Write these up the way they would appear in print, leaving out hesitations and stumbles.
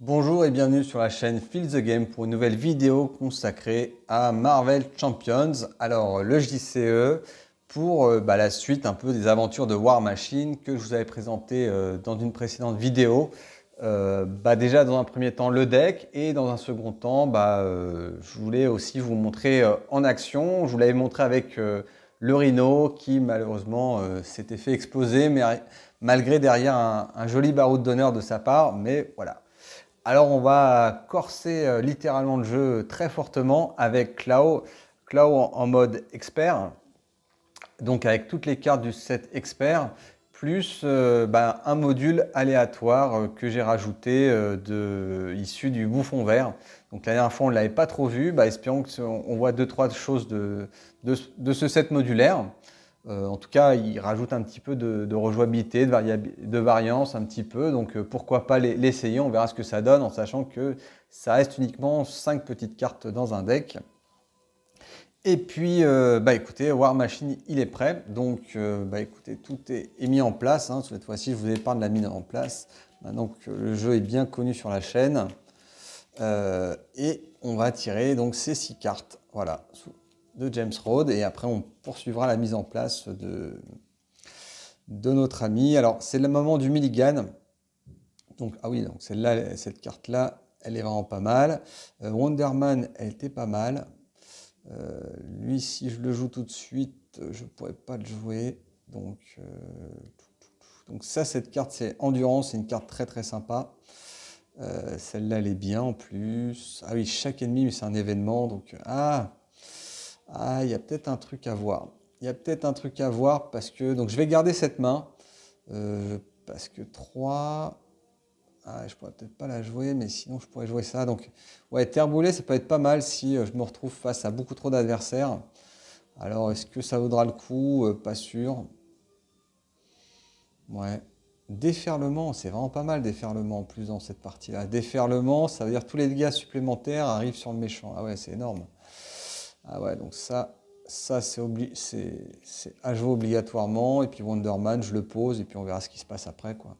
Bonjour et bienvenue sur la chaîne Feel the Game pour une nouvelle vidéo consacrée à Marvel Champions. Alors le JCE pour la suite un peu des aventures de War Machine que je vous avais présenté dans une précédente vidéo. Déjà dans un premier temps le deck et dans un second temps je voulais aussi vous montrer en action. Je vous l'avais montré avec le Rhino qui malheureusement s'était fait exploser mais malgré derrière un joli baroud d'honneur de sa part, mais voilà. Alors on va corser littéralement le jeu très fortement avec Clau en mode expert, donc avec toutes les cartes du set expert, plus un module aléatoire que j'ai rajouté issu du bouffon vert. Donc la dernière fois on ne l'avait pas trop vu, espérons qu'on voit 2-3 choses de ce set modulaire. En tout cas, il rajoute un petit peu de rejouabilité, de variance un petit peu. Donc pourquoi pas l'essayer, on verra ce que ça donne en sachant que ça reste uniquement 5 petites cartes dans un deck. Et puis, écoutez, War Machine, il est prêt. Donc, écoutez, tout est mis en place. Cette fois-ci, je vous épargne la mise en place. Maintenant que le jeu est bien connu sur la chaîne. Et on va tirer donc ces 6 cartes. Voilà, de James Rhodes et après on poursuivra la mise en place de notre ami. Alors c'est le moment du mulligan. Donc ah oui, donc celle-là, cette carte-là, elle est vraiment pas mal. Wonderman, elle était pas mal. Lui, si je le joue tout de suite, je pourrais pas le jouer. Donc ça, cette carte, c'est Endurance, c'est une carte très très sympa. Celle-là, elle est bien en plus. Ah oui, chaque ennemi, mais c'est un événement. Donc il y a peut-être un truc à voir. Il y a peut-être un truc à voir parce que... Donc je vais garder cette main. Parce que 3... je pourrais peut-être pas la jouer, mais sinon je pourrais jouer ça. Donc ouais, Terre Brûlée, ça peut être pas mal si je me retrouve face à beaucoup trop d'adversaires. Alors est-ce que ça vaudra le coup? Pas sûr. Ouais. Déferlement, c'est vraiment pas mal déferlement en plus dans cette partie-là. Déferlement, ça veut dire tous les dégâts supplémentaires arrivent sur le méchant. Ah ouais, c'est énorme. Ah ouais, donc ça c'est à jouer obligatoirement. Et puis Wonderman, je le pose et puis on verra ce qui se passe après, quoi.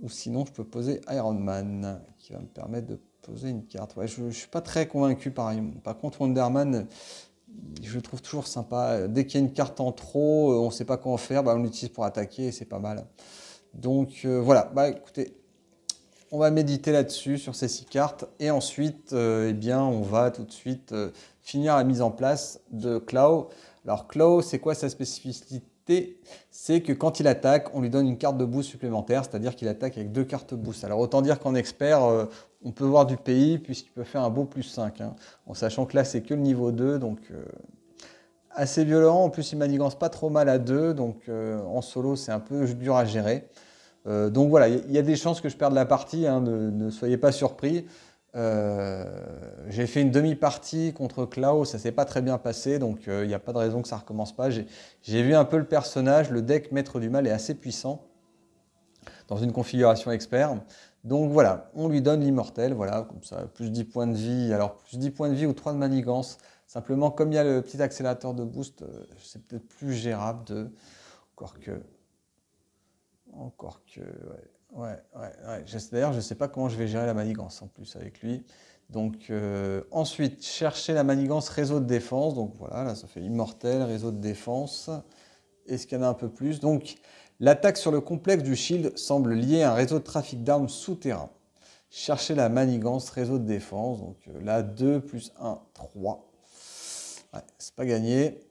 Ou sinon, je peux poser Iron Man, qui va me permettre de poser une carte. Ouais, je ne suis pas très convaincu par contre, Wonderman, je le trouve toujours sympa. Dès qu'il y a une carte en trop, on ne sait pas quoi en faire, on l'utilise pour attaquer et c'est pas mal. Donc voilà, écoutez, on va méditer là-dessus, sur ces 6 cartes. Et ensuite, on va tout de suite finir la mise en place de Clau. Alors Clau, c'est quoi sa spécificité? C'est que quand il attaque, on lui donne une carte de boost supplémentaire, c'est-à-dire qu'il attaque avec 2 cartes boost. Alors autant dire qu'en expert, on peut voir du pays puisqu'il peut faire un beau +5. En sachant que là, c'est que le niveau 2, donc assez violent. En plus, il manigance pas trop mal à 2, donc en solo, c'est un peu dur à gérer. Donc voilà, il y a des chances que je perde la partie, ne soyez pas surpris. J'ai fait une demi-partie contre Clau, ça s'est pas très bien passé, donc il n'y a pas de raison que ça recommence pas. J'ai vu un peu le personnage, le deck Maître du Mal est assez puissant dans une configuration expert. Donc voilà, on lui donne l'immortel, voilà, comme ça, plus 10 points de vie. Alors plus 10 points de vie ou 3 de manigance. Simplement, comme il y a le petit accélérateur de boost, c'est peut-être plus gérable de... Encore que, ouais. D'ailleurs, je ne sais pas comment je vais gérer la manigance en plus avec lui. Donc ensuite, chercher la manigance réseau de défense. Donc voilà, là ça fait immortel, réseau de défense. Est-ce qu'il y en a un peu plus? Donc l'attaque sur le complexe du shield semble liée à un réseau de trafic d'armes souterrain. Chercher la manigance réseau de défense. Donc là, 2 plus 1, 3. Ouais, c'est pas gagné.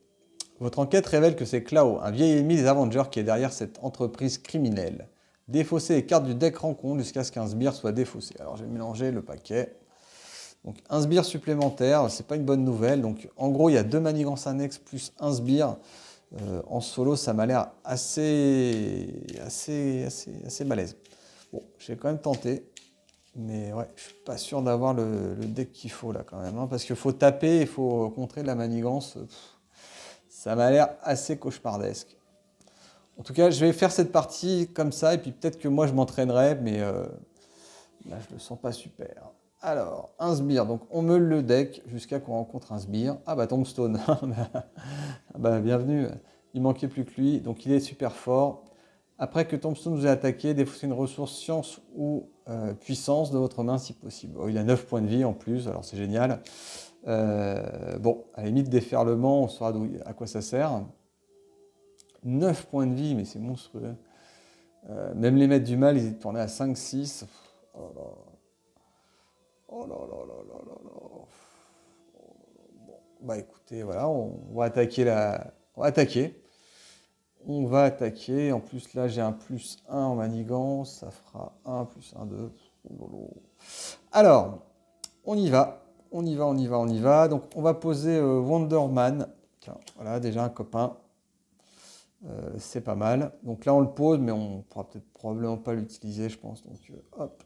Votre enquête révèle que c'est Clau, un vieil ennemi des Avengers qui est derrière cette entreprise criminelle. Défausser les cartes du deck rencontre jusqu'à ce qu'un sbire soit défaussé. Alors j'ai mélangé le paquet. Donc un sbire supplémentaire, c'est pas une bonne nouvelle. Donc en gros, il y a 2 manigances annexes plus un sbire. En solo, ça m'a l'air assez balèze. Bon, j'ai quand même tenté. Mais ouais, je suis pas sûr d'avoir le deck qu'il faut là quand même. Parce qu'il faut taper, il faut contrer de la manigance. Ça m'a l'air assez cauchemardesque. En tout cas, je vais faire cette partie comme ça, et puis peut-être que moi je m'entraînerai, mais là je le sens pas super. Alors, un sbire, donc on meule le deck jusqu'à qu'on rencontre un sbire. Ah bah Tombstone, bienvenue, il manquait plus que lui, donc il est super fort. Après que Tombstone nous ait attaqué, défausser une ressource science ou puissance de votre main si possible. Oh, il a 9 points de vie en plus, alors c'est génial. Bon, à la limite, déferlement, on saura à quoi ça sert. 9 points de vie, mais c'est monstrueux. Même les maîtres du mal, ils étaient tournés à 5-6. Oh là là. Oh là là là là là là. Bon, bah écoutez, voilà, on va attaquer la. On va attaquer. On va attaquer. En plus, là, j'ai un +1 en manigance. Ça fera 1 plus 1, 2. Alors, on y va. On y va, on y va, on y va. Donc, on va poser Wonderman. Tiens, voilà, déjà un copain. C'est pas mal. Donc là, on le pose, mais on pourra peut-être probablement pas l'utiliser, je pense. Donc, hop.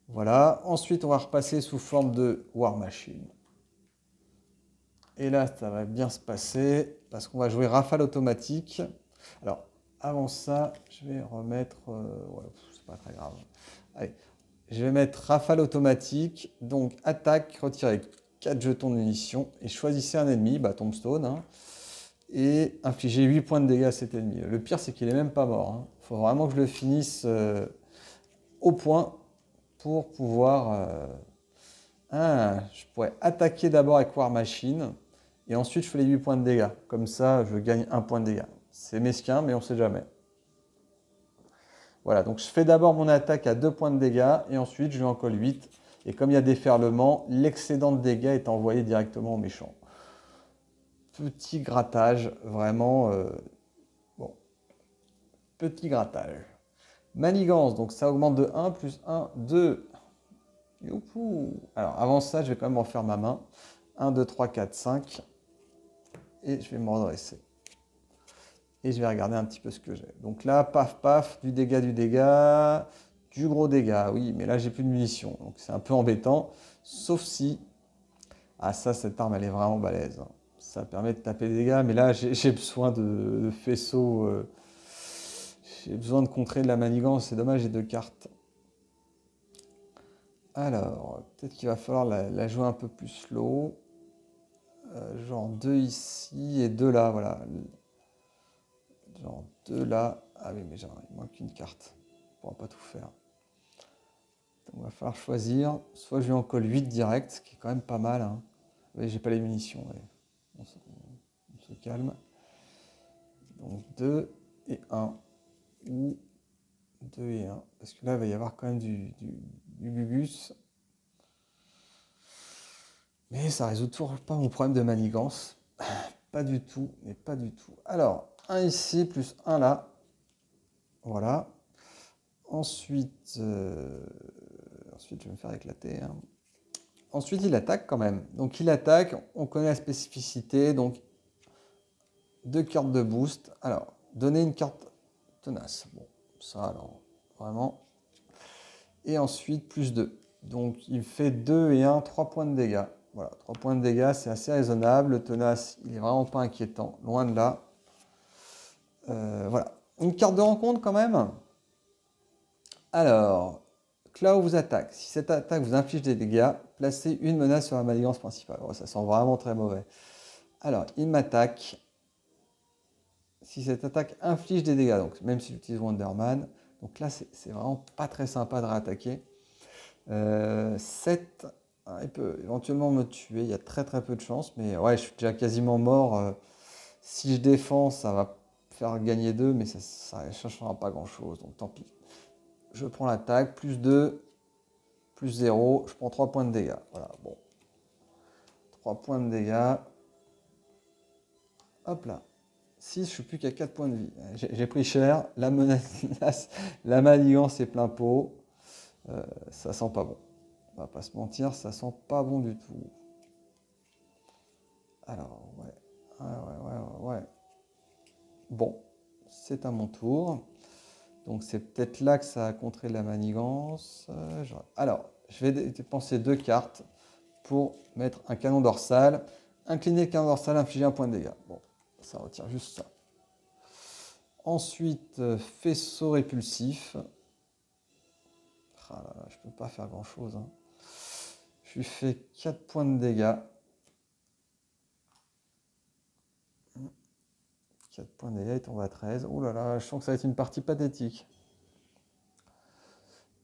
Voilà. Ensuite, on va repasser sous forme de War Machine. Et là, ça va bien se passer parce qu'on va jouer rafale automatique. Alors, avant ça, je vais remettre... ouais, c'est pas très grave. Allez, je vais mettre rafale automatique. Donc, attaque, retirer 4 jetons de munitions et choisissez un ennemi, bah, Tombstone, hein, et infliger 8 points de dégâts à cet ennemi. Le pire, c'est qu'il est même pas mort. Hein. Faut vraiment que je le finisse au point pour pouvoir... je pourrais attaquer d'abord avec War Machine et ensuite je fais les 8 points de dégâts. Comme ça, je gagne 1 point de dégâts. C'est mesquin, mais on ne sait jamais. Voilà, donc je fais d'abord mon attaque à 2 points de dégâts et ensuite je lui en colle 8. Et comme il y a déferlement, l'excédent de dégâts est envoyé directement au méchant. Petit grattage, vraiment... bon, petit grattage. Manigance, donc ça augmente de 1 plus 1, 2. Youhou. Alors avant ça, je vais quand même refaire ma main. 1, 2, 3, 4, 5. Et je vais me redresser. Et je vais regarder un petit peu ce que j'ai. Donc là, paf, paf, du dégât, du gros dégât. Oui, mais là, j'ai plus de munitions. Donc c'est un peu embêtant. Sauf si... Ah ça, cette arme, elle est vraiment balèze. Ça permet de taper des dégâts. Mais là, j'ai besoin de faisceaux. J'ai besoin de contrer de la manigance. C'est dommage, j'ai 2 cartes. Alors, peut-être qu'il va falloir la jouer un peu plus slow. Genre 2 ici et 2 là, voilà. Genre 2 là. Ah oui, mais il manque une carte. On ne pourra pas tout faire. Donc, il va falloir choisir. Soit je lui en colle 8 direct, ce qui est quand même pas mal. Hein. Oui, j'ai pas les munitions. Ouais. On se calme. Donc 2 et 1. Ou 2 et 1. Parce que là, il va y avoir quand même du bugus. Mais ça résout toujours pas mon problème de manigance. Pas du tout, mais pas du tout. Alors, 1 ici, plus 1 là. Voilà. Ensuite, ensuite, je vais me faire éclater. Hein. Ensuite, il attaque quand même. Donc, il attaque. On connaît la spécificité. Donc, 2 cartes de boost. Alors, donner une carte tenace. Bon, ça, alors, vraiment. Et ensuite, plus 2. Donc, il fait 2 et 1, 3 points de dégâts. Voilà, 3 points de dégâts, c'est assez raisonnable. Le tenace, il est vraiment pas inquiétant. Loin de là. Voilà. Une carte de rencontre quand même. Alors, Claw vous attaque. Si cette attaque vous inflige des dégâts, placez une menace sur la manigance principale. Oh, ça sent vraiment très mauvais. Alors, il m'attaque. Si cette attaque inflige des dégâts, donc même si j'utilise Wonderman, donc là, c'est vraiment pas très sympa de réattaquer. 7, il peut éventuellement me tuer. Il y a très très peu de chance, mais ouais, je suis déjà quasiment mort. Si je défends, ça va faire gagner 2, mais ça ne changera pas grand-chose, donc tant pis. Je prends l'attaque, plus 2, plus 0, je prends 3 points de dégâts. Voilà, bon. 3 points de dégâts. Hop là. 6, je suis plus qu'à 4 points de vie. J'ai pris cher, la menace, la manigance est plein pot. Ça sent pas bon. On va pas se mentir, ça sent pas bon du tout. Alors, ouais. Bon, c'est à mon tour. Donc c'est peut-être là que ça a contré la manigance. Alors, je vais dépenser 2 cartes pour mettre un canon dorsal. Incliner le canon dorsal, infliger 1 point de dégâts. Bon, ça retire juste ça. Ensuite, faisceau répulsif. Ah là là, je peux pas faire grand-chose. Hein. Je lui fais 4 points de dégâts. 4 points de dégâts, il tombe à 13. Ouh là là, je sens que ça va être une partie pathétique.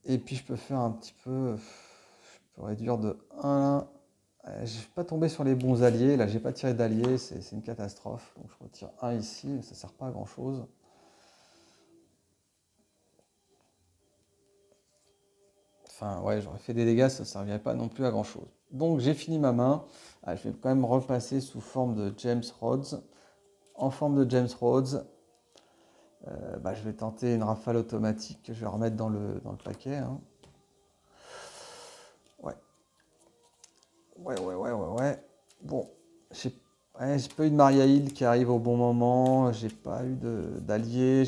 Et puis je peux faire un petit peu... Je peux réduire de 1. Je ne vais pas tomber sur les bons alliés. Là, j'ai pas tiré d'alliés. C'est une catastrophe. Donc je retire 1 ici, mais ça ne sert pas à grand chose. Enfin, ouais, j'aurais fait des dégâts, ça ne servirait pas non plus à grand chose. Donc j'ai fini ma main. Ah, je vais quand même repasser sous forme de James Rhodes. En forme de James Rhodes, je vais tenter une rafale automatique que je vais remettre dans le paquet. Hein. Ouais. Ouais. Bon, j'ai pas eu de Maria Hill qui arrive au bon moment. J'ai pas eu d'allié.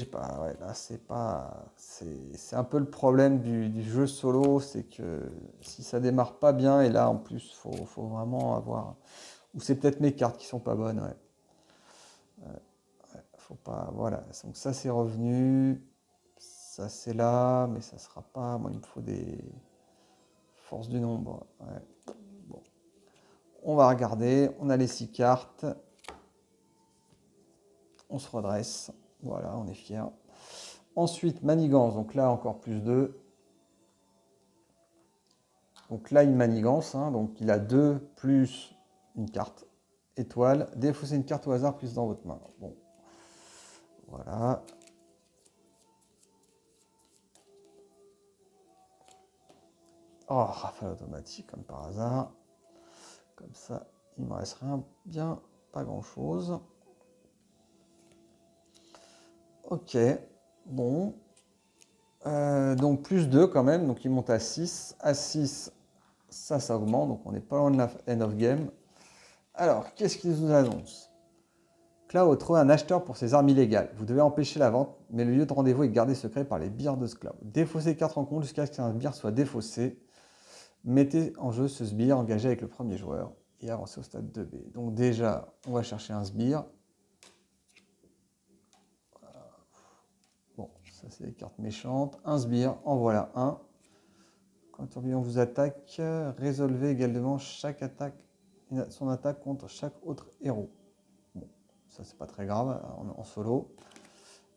Là, c'est un peu le problème du jeu solo. C'est que si ça démarre pas bien, et là en plus, faut vraiment avoir. Ou c'est peut-être mes cartes qui sont pas bonnes. Ouais. Faut pas. Voilà. Donc ça, c'est revenu. Ça, c'est là. Mais ça sera pas. Moi, il me faut des forces du nombre. Ouais. Bon. On va regarder. On a les 6 cartes. On se redresse. Voilà, on est fiers. Ensuite, manigance. Donc là, encore plus 2. Donc là, il manigance. Hein, donc il a 2 plus une carte. Étoile. Défausser une carte au hasard plus dans votre main. Bon. Voilà. Oh, rafale automatique, comme par hasard. Comme ça, il me reste rien. Bien, pas grand-chose. Ok. Bon. Donc plus 2 quand même. Donc il monte à 6. À 6, ça augmente. Donc on n'est pas loin de la end of game. Alors, qu'est-ce qu'il nous annonce? Cloud trouve un acheteur pour ses armes illégales. Vous devez empêcher la vente, mais le lieu de rendez-vous est gardé secret par les sbires de Cloud. Défaussez 4 rencontres jusqu'à ce qu'un sbire soit défaussé. Mettez en jeu ce sbire engagé avec le premier joueur et avancez au stade 2B. Donc déjà, on va chercher un sbire. Bon, ça c'est des cartes méchantes. Un sbire, en voilà un. Quand un tourbillon vous attaque, résolvez également son attaque contre chaque autre héros. Bon, ça c'est pas très grave en solo.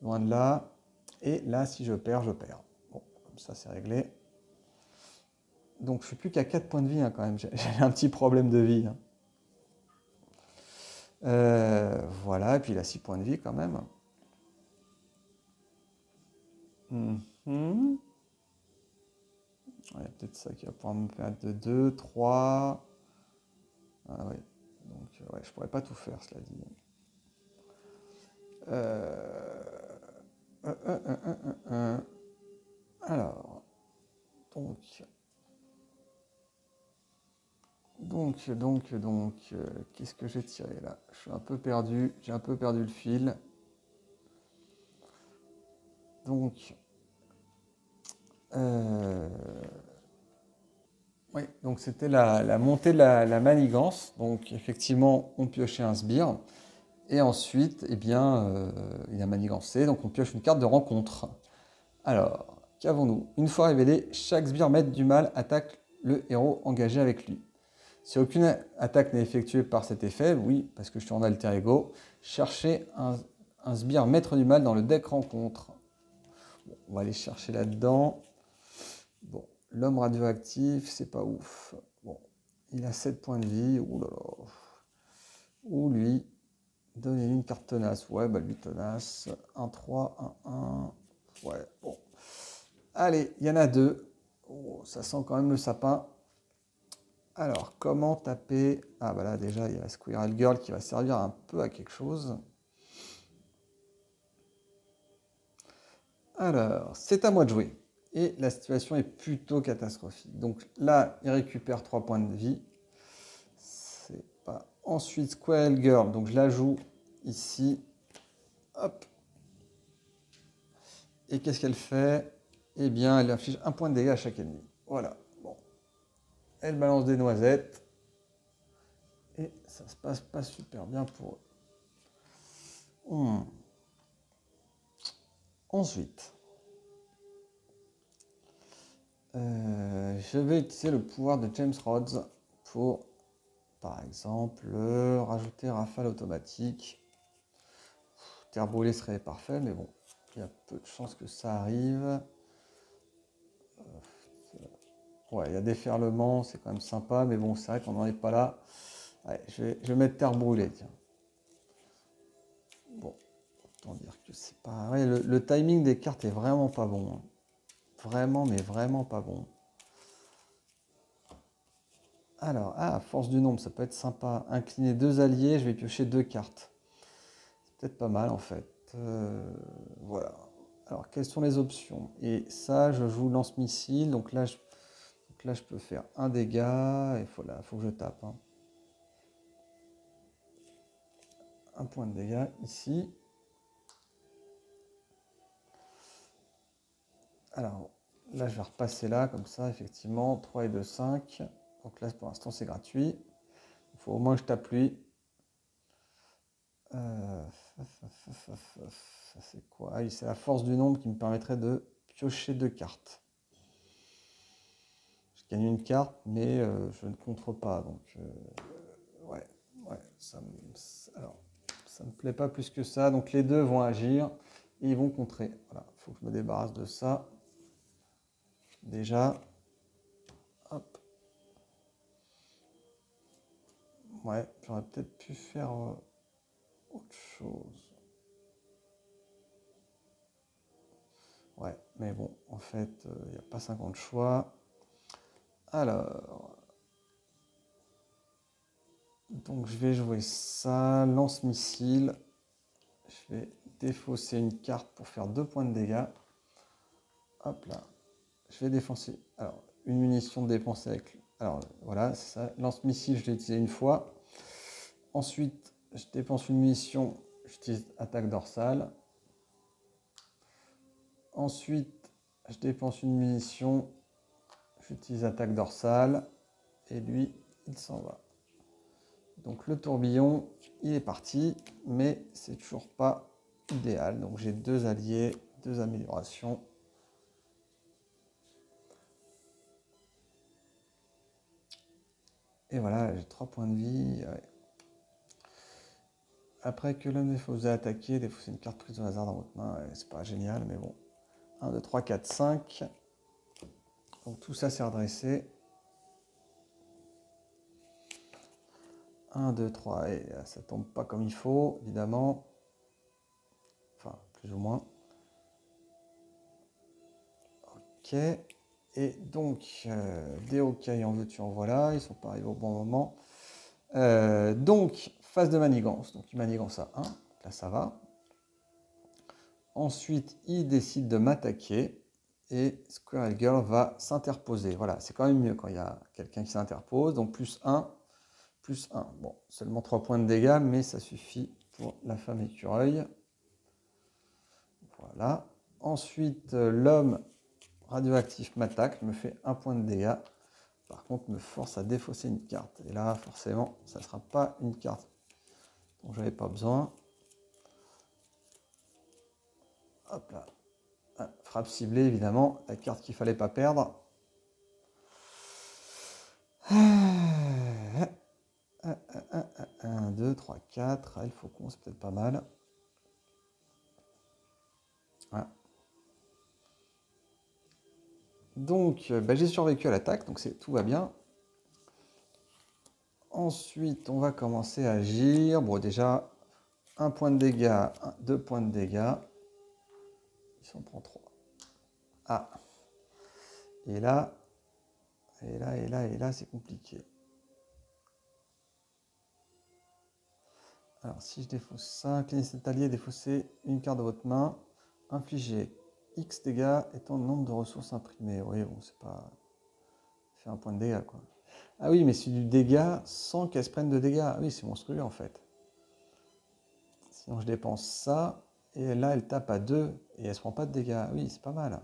Loin de là. Et là, si je perds, je perds. Bon, comme ça c'est réglé. Donc je suis plus qu'à 4 points de vie hein, quand même. J'ai un petit problème de vie. Hein. Voilà, et puis il a 6 points de vie quand même. Il y a peut-être ça qui va pouvoir me permettre de 2, 3. Ah oui. Donc ouais, je pourrais pas tout faire, cela dit. Alors, qu'est-ce que j'ai tiré là? Je suis un peu perdu, j'ai un peu perdu le fil. Donc, oui, donc c'était la montée de la manigance. Donc effectivement, on piochait un sbire. Et ensuite, eh bien, il a manigancé, donc on pioche une carte de rencontre. Alors, qu'avons-nous? Une fois révélé, chaque sbire maître du mal attaque le héros engagé avec lui. Si aucune attaque n'est effectuée par cet effet, oui, parce que je suis en alter ego, cherchez un sbire maître du mal dans le deck rencontre. Bon, on va aller chercher là-dedans. Bon, l'homme radioactif, c'est pas ouf. Bon, il a 7 points de vie. Ouh là là. Ou lui, donnez-lui une carte tenace. Ouais, bah lui tenace. 1-3, 1-1. Ouais, bon. Allez, il y en a 2. Oh, ça sent quand même le sapin. Alors, comment taper? Ah, bah là, déjà, il y a la Squirrel Girl qui va servir un peu à quelque chose. Alors, c'est à moi de jouer. Et la situation est plutôt catastrophique. Donc là, il récupère 3 points de vie. C'est pas... Ensuite, Squirrel Girl. Donc je la joue ici. Hop. Et qu'est-ce qu'elle fait? Eh bien, elle inflige 1 point de dégâts à chaque ennemi. Voilà. Bon. Elle balance des noisettes. Et ça se passe pas super bien pour eux. Ensuite, je vais utiliser le pouvoir de James Rhodes pour, par exemple, rajouter rafale automatique. Terre brûlée serait parfait, mais bon, il y a peu de chances que ça arrive. Ouais, il y a déferlement, c'est quand même sympa, mais bon, c'est vrai qu'on n'en est pas là. Ouais, je vais mettre terre brûlée, tiens. Bon, autant dire que c'est pas... Ouais, le timing des cartes est vraiment pas bon, hein. Vraiment, mais vraiment pas bon. Alors, ah, force du nombre, ça peut être sympa. Incliner 2 alliés, je vais piocher 2 cartes. C'est peut-être pas mal en fait. Voilà. Alors, quelles sont les options? Et ça, je joue lance-missile. Donc là, je peux faire un dégât. Il faut que je tape, hein. Un point de dégâts ici. Alors, là, je vais repasser là, comme ça, effectivement. 3 et 2, 5. Donc là, pour l'instant, c'est gratuit. Il faut au moins que je tape lui. Ça c'est quoi? Ah oui, c'est la force du nombre qui me permettrait de piocher 2 cartes. Je gagne une carte, mais je ne contre pas. Donc, ouais, ouais, alors, ça me plaît pas plus que ça. Donc, les deux vont agir et ils vont contrer. Voilà, il faut que je me débarrasse de ça. Déjà, hop. Ouais, j'aurais peut-être pu faire autre chose. Ouais, mais bon, en fait, il n'y a pas 50 choix. Alors, donc je vais jouer ça, lance-missile. Je vais défausser une carte pour faire 2 points de dégâts. Hop là. Je vais défoncer. Alors, une munition dépensée avec... Alors, voilà, c'est ça. Lance-missile, je l'ai utilisé une fois. Ensuite, je dépense une munition. J'utilise attaque dorsale. Ensuite, je dépense une munition. J'utilise attaque dorsale. Et lui, il s'en va. Donc le tourbillon, il est parti, mais c'est toujours pas idéal. Donc j'ai 2 alliés, 2 améliorations. Et voilà, j'ai 3 points de vie. Ouais. Après que l'homme vous a attaqué, défausser une carte prise au hasard dans votre main, ouais, c'est pas génial, mais bon. 1, 2, 3, 4, 5. Donc tout ça s'est redressé. 1, 2, 3, et ça tombe pas comme il faut, évidemment. Enfin, plus ou moins. Ok. Et donc, des Hawkeye en veux-tu en voilà, ils sont pas arrivés au bon moment. Donc, phase de manigance. Donc, il manigance à 1. Là, ça va. Ensuite, il décide de m'attaquer. Et Squirrel Girl va s'interposer. Voilà, c'est quand même mieux quand il y a quelqu'un qui s'interpose. Donc, plus 1, plus 1. Bon, seulement 3 points de dégâts, mais ça suffit pour la femme écureuil. Voilà. Ensuite, l'homme radioactif m'attaque, me fait 1 point de dégâts. Par contre, me force à défausser une carte. Et là, forcément, ça ne sera pas une carte dont j'avais pas besoin. Hop là. Ah, frappe ciblée, évidemment. La carte qu'il ne fallait pas perdre. 1, 2, 3, 4. Il faut qu'on, c'est peut-être pas mal. Voilà. Donc, j'ai survécu à l'attaque, donc tout va bien. Ensuite, on va commencer à agir. Bon, déjà, 1 point de dégâts, 2 points de dégâts. Il s'en prend 3. Ah. Et là, c'est compliqué. Alors, si je défausse ça, inclinez cet allié, défaussez une carte de votre main, infligez X dégâts étant le nombre de ressources imprimées. Oui, bon, c'est pas... fait 1 point de dégâts, quoi. Ah oui, mais c'est du dégât sans qu'elle se prenne de dégâts. Ah oui, c'est monstrueux, en fait. Sinon, je dépense ça, et là, elle tape à 2, et elle se prend pas de dégâts. Oui, c'est pas mal.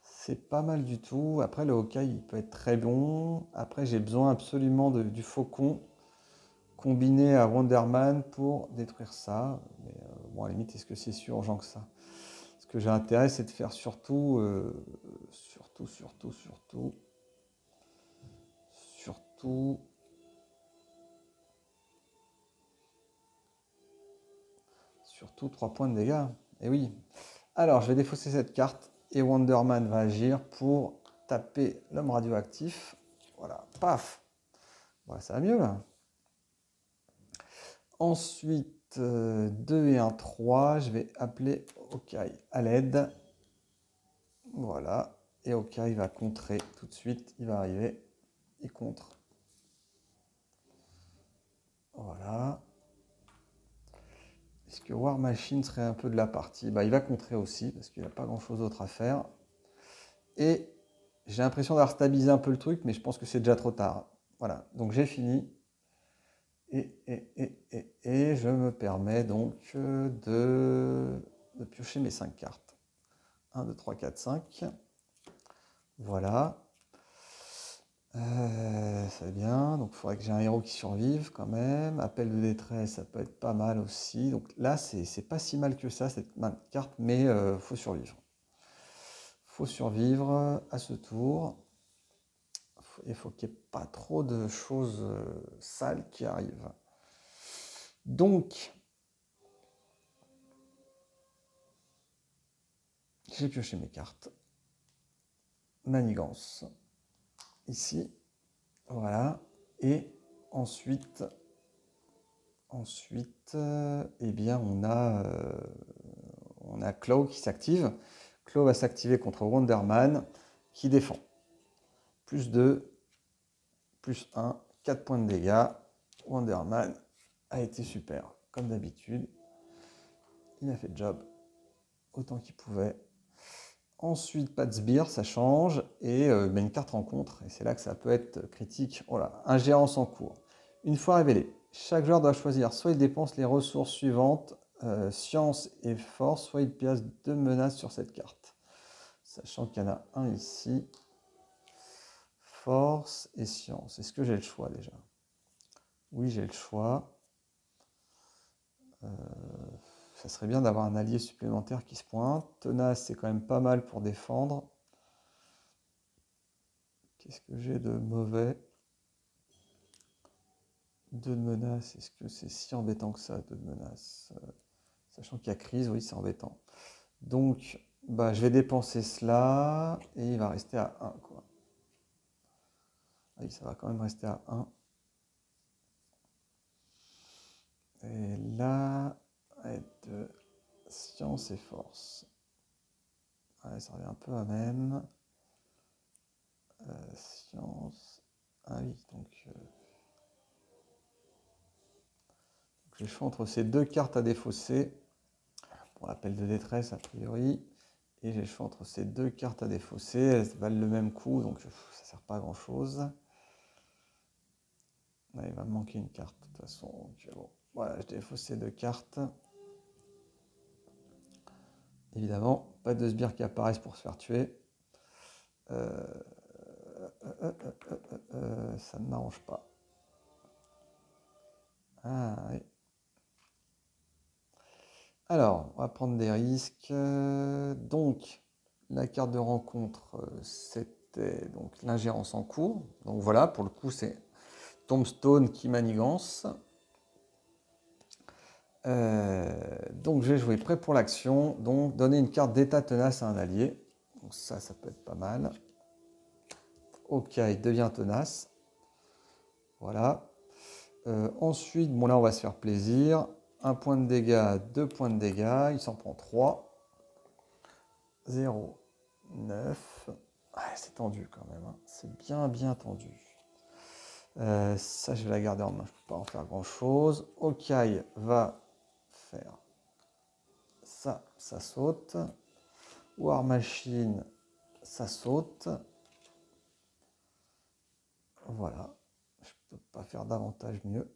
C'est pas mal du tout. Après, le Hawkeye, il peut être très bon. Après, j'ai besoin absolument du faucon combiné à Wonderman pour détruire ça. Mais bon, à la limite, est-ce que c'est si urgent que ça? Ce que j'ai intérêt, c'est de faire surtout, surtout 3 points de dégâts. Et oui. Alors, je vais défausser cette carte et Wonderman va agir pour taper l'homme radioactif. Voilà, paf. Voilà, ça va mieux là. Ensuite, 2 et 1, 3. Je vais appeler Okai à l'aide. Voilà. Et Okai va contrer tout de suite. Il va arriver. Il contre. Voilà. Est-ce que War Machine serait un peu de la partie? Bah, il va contrer aussi, parce qu'il n'a pas grand-chose d'autre à faire. Et j'ai l'impression d'avoir stabilisé un peu le truc, mais je pense que c'est déjà trop tard. Voilà, donc j'ai fini. Et je me permets donc de piocher mes 5 cartes. 1, 2, 3, 4, 5. Voilà. C'est bien, donc il faudrait que j'ai un héros qui survive quand même. Appel de détresse, ça peut être pas mal aussi. Donc là, c'est pas si mal que ça, cette main de carte, mais faut survivre. Faut survivre à ce tour. Il faut qu'il n'y ait pas trop de choses sales qui arrivent. Donc, j'ai pioché mes cartes. Manigance. Ici. Voilà. Et ensuite, eh bien, on a Claw qui s'active. Claw va s'activer contre Wonderman qui défend. Plus 2, plus 1, 4 points de dégâts. Wonderman a été super, comme d'habitude. Il a fait le job autant qu'il pouvait. Ensuite, pas de sbire, ça change. Et une carte rencontre. Et c'est là que ça peut être critique. Voilà, ingérence en cours. Une fois révélé, chaque joueur doit choisir soit il dépense les ressources suivantes, science et force, soit il place 2 menaces sur cette carte. Sachant qu'il y en a un ici. Force et science. Est-ce que j'ai le choix déjà? Oui, j'ai le choix. Ça serait bien d'avoir un allié supplémentaire qui se pointe. Tenace, c'est quand même pas mal pour défendre. Qu'est-ce que j'ai de mauvais? 2 de menaces, est-ce que c'est si embêtant que ça, 2 de menaces? Sachant qu'il y a crise, oui, c'est embêtant. Donc, bah, je vais dépenser cela, et il va rester à 1, quoi. Ah oui, ça va quand même rester à 1. Et là, de science et force. Ouais, ça revient un peu à même. Science. Ah oui, donc j'ai le choix entre ces 2 cartes à défausser. Pour l'appel de détresse, a priori. Et j'ai le choix entre ces 2 cartes à défausser. Elles valent le même coup, donc ça ne sert pas à grand chose. Là, il va me manquer une carte, de toute façon. Donc, bon, voilà, je défausse ces 2 cartes. Évidemment, pas de sbires qui apparaissent pour se faire tuer. Ça ne m'arrange pas. Ah oui. Alors, on va prendre des risques. Donc, la carte de rencontre, c'était donc l'ingérence en cours. Donc voilà, pour le coup, c'est Tombstone qui manigance. Donc je vais jouer prêt pour l'action. Donc donner une carte d'état tenace à un allié. Donc ça peut être pas mal. Ok, il devient tenace. Voilà. Ensuite, bon là on va se faire plaisir. 1 point de dégâts, 2 points de dégâts. Il s'en prend 3. 0, 9. Ah, c'est tendu quand même. Hein. C'est bien tendu. Ça, je vais la garder en main. Je ne peux pas en faire grand-chose. Okai va faire ça. Ça saute. War Machine, ça saute. Voilà. Je ne peux pas faire davantage mieux.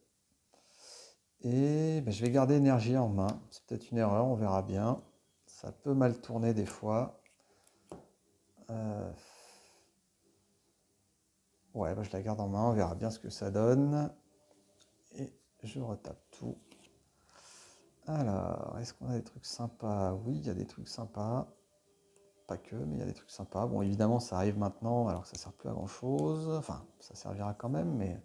Et ben, je vais garder énergie en main. C'est peut-être une erreur, on verra bien. Ça peut mal tourner des fois. Ouais, ben, je la garde en main, on verra bien ce que ça donne. Et je retape tout. Alors, est-ce qu'on a des trucs sympas? Oui, il y a des trucs sympas. Pas que, mais il y a des trucs sympas. Bon, évidemment, ça arrive maintenant, alors que ça ne sert plus à grand-chose. Enfin, ça servira quand même, mais...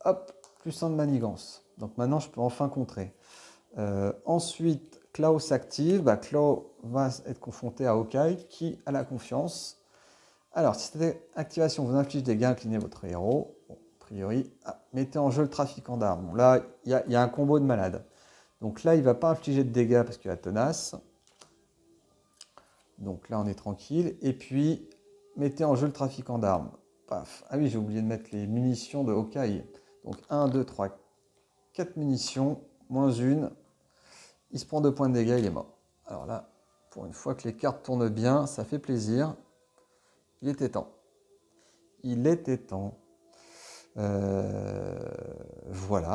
Hop, plus 1 de manigance. Donc maintenant, je peux enfin contrer. Ensuite, Klaus s'active. Klaus va être confronté à Okai, qui a la confiance. Alors, si cette activation vous inflige des gains, inclinez votre héros. Bon, a priori, mettez en jeu le trafiquant d'armes. Bon, là, il y a un combo de malade. Donc là, il ne va pas infliger de dégâts parce qu'il a tenace. Donc là, on est tranquille. Et puis, mettez en jeu le trafiquant d'armes. Paf. Ah oui, j'ai oublié de mettre les munitions de Hawkeye. Donc 1, 2, 3, 4 munitions, moins une. Il se prend 2 points de dégâts, il est mort. Alors là, pour une fois que les cartes tournent bien, ça fait plaisir. Il était temps. Il était temps. Voilà,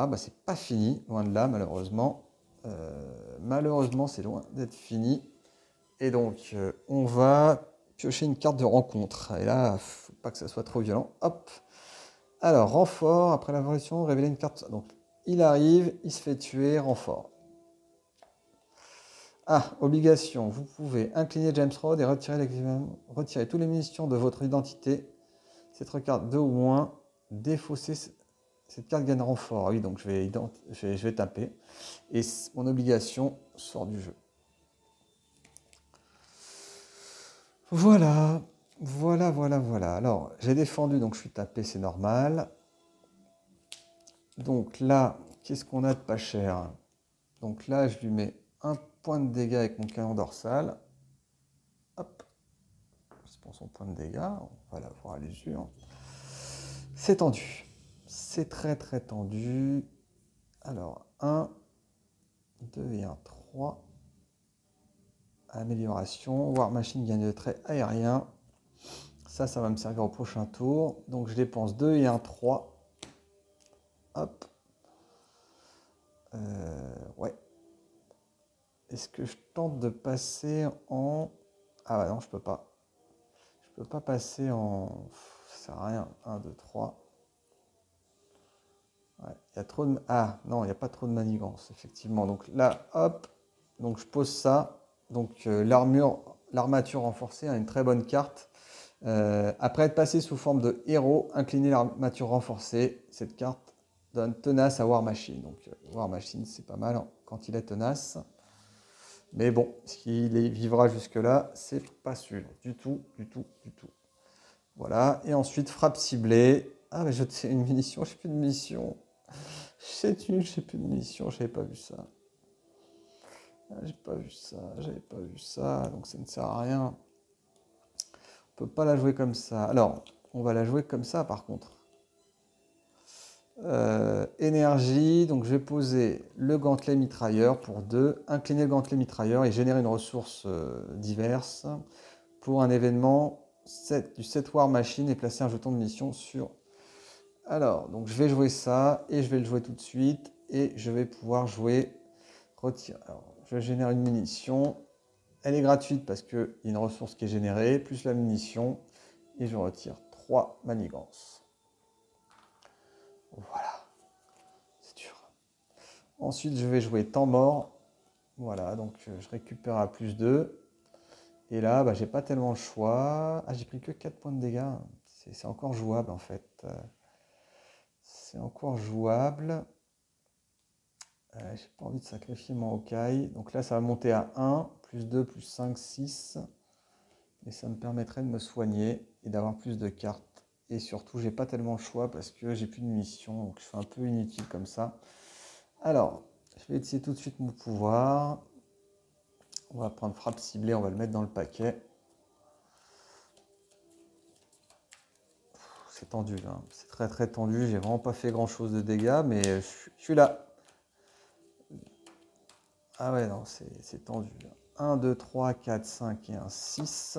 bah c'est pas fini, loin de là, malheureusement. Malheureusement, c'est loin d'être fini. Et donc, on va piocher une carte de rencontre. Et là, faut pas que ça soit trop violent. Hop. Alors, renfort, après l'apparition, révéler une carte. Donc, il arrive, il se fait tuer, renfort. Ah, obligation. Vous pouvez incliner James Rhodes et retirer toutes les munitions de votre identité. Cette carte 2 ou moins, défausser cette carte gagne renfort. Ah oui, donc je vais taper. Et mon obligation sort du jeu. Voilà. Alors, j'ai défendu, donc je suis tapé, c'est normal. Donc là, qu'est-ce qu'on a de pas cher? Donc là, je lui mets un point de dégâts avec mon canon dorsal. Hop. C'est pour son point de dégâts. On va l'avoir à l'usure. C'est tendu. C'est très très tendu. Alors, 1, 2 et 1, 3. Amélioration. War Machine gagne de trait aérien. Ça va me servir au prochain tour. Donc, je dépense 2 et 1, 3. Hop. Ouais. Est-ce que je tente de passer en... Ah bah non, je peux pas. Je peux pas passer en... Ça sert à rien. 1, 2, 3. Ouais, il y a trop de... Ah non, il n'y a pas trop de manigance, effectivement. Donc là, hop. Donc je pose ça. Donc l'armature renforcée, une très bonne carte. Après être passé sous forme de héros, incliner l'armature renforcée. Cette carte donne tenace à War Machine. Donc War Machine, c'est pas mal quand il est tenace. Mais bon, s'il vivra jusque-là, c'est pas sûr. Du tout. Voilà. Et ensuite, frappe ciblée. Ah, mais j'ai une munition, j'ai plus de munitions. C'est nul, j'ai plus de munitions, j'avais pas vu ça. J'avais pas vu ça, donc ça ne sert à rien. On peut pas la jouer comme ça. Alors, on va la jouer comme ça par contre. Énergie, donc je vais poser le gantelet mitrailleur pour 2, incliner le gantelet mitrailleur et générer une ressource diverse pour un événement du 7 War Machine et placer un jeton de munition sur... Alors, donc je vais jouer ça et je vais le jouer tout de suite et je vais pouvoir jouer retire. Alors, je génère une munition. Elle est gratuite parce qu'il y a une ressource qui est générée, plus la munition. Et je retire 3 manigances. Voilà. C'est dur. Ensuite, je vais jouer temps mort. Voilà, donc je récupère à plus 2. Et là, bah, j'ai pas tellement le choix. Ah, j'ai pris que 4 points de dégâts. C'est encore jouable en fait. C'est encore jouable. J'ai pas envie de sacrifier mon Hawkeye. Donc là, ça va monter à 1, plus 2, plus 5, 6. Et ça me permettrait de me soigner et d'avoir plus de cartes. Et surtout, j'ai pas tellement le choix parce que j'ai plus de munitions. Donc je suis un peu inutile comme ça. Alors, je vais essayer tout de suite mon pouvoir. On va prendre frappe ciblée, on va le mettre dans le paquet. C'est tendu là. C'est très très tendu. J'ai vraiment pas fait grand chose de dégâts, mais je suis là. Ah ouais, non, c'est tendu. 1, 2, 3, 4, 5 et 1, 6.